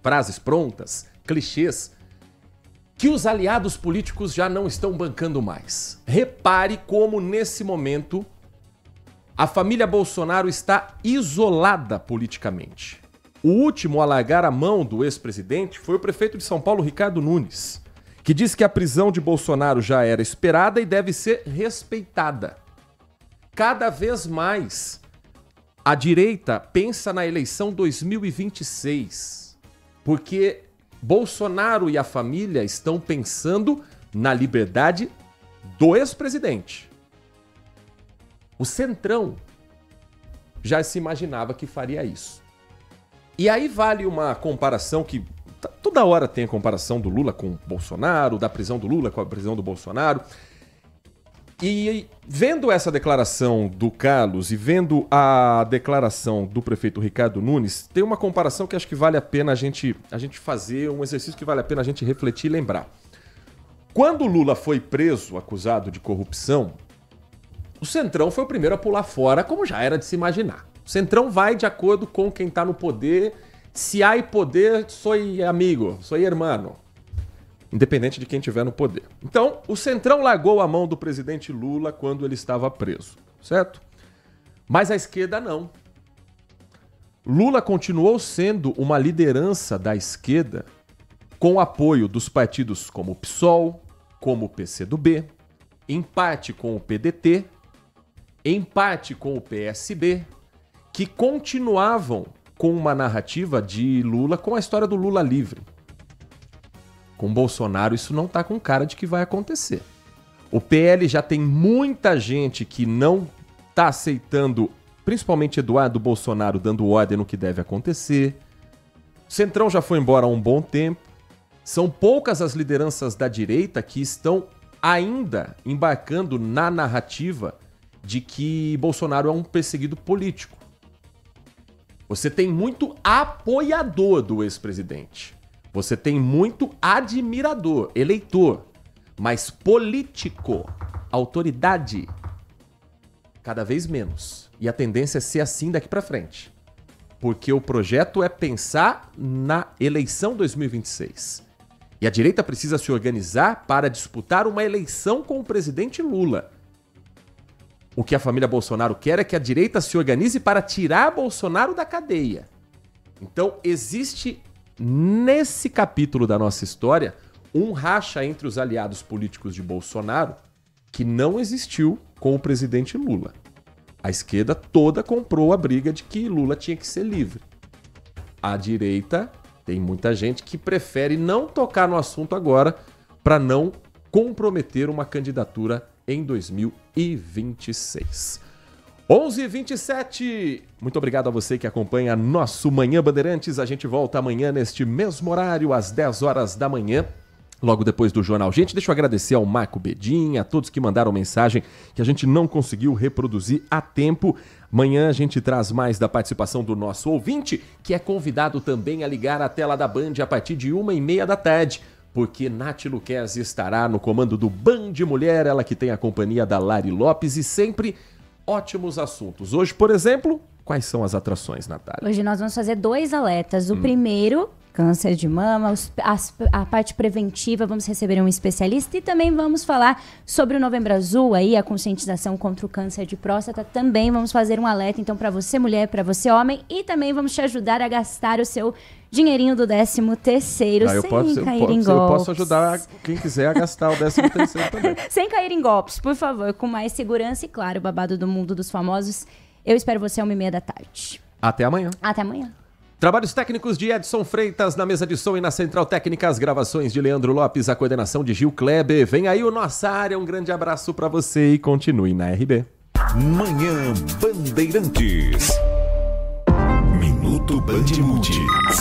frases prontas, clichês, que os aliados políticos já não estão bancando mais. Repare como, nesse momento, a família Bolsonaro está isolada politicamente. O último a largar a mão do ex-presidente foi o prefeito de São Paulo, Ricardo Nunes, que disse que a prisão de Bolsonaro já era esperada e deve ser respeitada. Cada vez mais, a direita pensa na eleição 2026, porque Bolsonaro e a família estão pensando na liberdade do ex-presidente. O Centrão já se imaginava que faria isso. E aí vale uma comparação que toda hora tem a comparação do Lula com o Bolsonaro, da prisão do Lula com a prisão do Bolsonaro. E vendo essa declaração do Carlos e vendo a declaração do prefeito Ricardo Nunes, tem uma comparação que acho que vale a pena a gente fazer, um exercício que vale a pena a gente refletir e lembrar. Quando o Lula foi preso, acusado de corrupção, o Centrão foi o primeiro a pular fora, como já era de se imaginar. O Centrão vai de acordo com quem está no poder. Se há poder, sou amigo, sou hermano. Independente de quem estiver no poder. Então, o Centrão largou a mão do presidente Lula quando ele estava preso, certo? Mas a esquerda não. Lula continuou sendo uma liderança da esquerda com o apoio dos partidos como o PSOL, como o PCdoB, em parte com o PDT, em parte com o PSB, que continuavam com uma narrativa de Lula, com a história do Lula livre. Com Bolsonaro isso não tá com cara de que vai acontecer. O PL já tem muita gente que não tá aceitando, principalmente Eduardo Bolsonaro dando ordem no que deve acontecer. O Centrão já foi embora há um bom tempo. São poucas as lideranças da direita que estão ainda embarcando na narrativa de que Bolsonaro é um perseguido político. Você tem muito apoiador do ex-presidente. Você tem muito admirador, eleitor. Mas político, autoridade, cada vez menos. E a tendência é ser assim daqui pra frente. Porque o projeto é pensar na eleição 2026. E a direita precisa se organizar para disputar uma eleição com o presidente Lula. O que a família Bolsonaro quer é que a direita se organize para tirar Bolsonaro da cadeia. Então, existe nesse capítulo da nossa história um racha entre os aliados políticos de Bolsonaro que não existiu com o presidente Lula. A esquerda toda comprou a briga de que Lula tinha que ser livre. A direita, tem muita gente que prefere não tocar no assunto agora para não comprometer uma candidatura em 2026. 11h27. Muito obrigado a você que acompanha nosso Manhã Bandeirantes. A gente volta amanhã neste mesmo horário, às 10 horas da manhã. Logo depois do jornal. Gente, deixa eu agradecer ao Marco Bedin, a todos que mandaram mensagem que a gente não conseguiu reproduzir a tempo. Amanhã a gente traz mais da participação do nosso ouvinte, que é convidado também a ligar a tela da Band a partir de 1h30 da tarde, porque Nath Luquezzi estará no comando do Band Mulher, ela que tem a companhia da Lari Lopes e sempre ótimos assuntos. Hoje, por exemplo, quais são as atrações, Natália? Hoje nós vamos fazer 2 alertas. O primeiro, câncer de mama, a parte preventiva, vamos receber um especialista e também vamos falar sobre o Novembro Azul, aí a conscientização contra o câncer de próstata. Também vamos fazer um alerta, então, para você mulher, para você homem, e também vamos te ajudar a gastar o seu dinheirinho do 13º sem cair em golpes. Eu posso ajudar quem quiser a gastar o 13º também. Sem cair em golpes, por favor, com mais segurança e, claro, o babado do mundo dos famosos. Eu espero você 1h30 da tarde. Até amanhã. Até amanhã. Trabalhos técnicos de Edson Freitas, na mesa de som e na central técnica, as gravações de Leandro Lopes, a coordenação de Gil Kleber. Vem aí o Nossa Área, um grande abraço para você e continue na RB. Manhã Bandeirantes. Minuto Band Multi.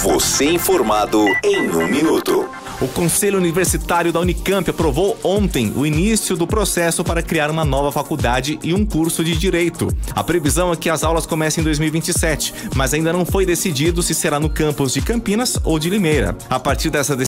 Você informado em 1 minuto. O Conselho Universitário da Unicamp aprovou ontem o início do processo para criar uma nova faculdade e um curso de Direito. A previsão é que as aulas comecem em 2027, mas ainda não foi decidido se será no campus de Campinas ou de Limeira. A partir dessa decisão,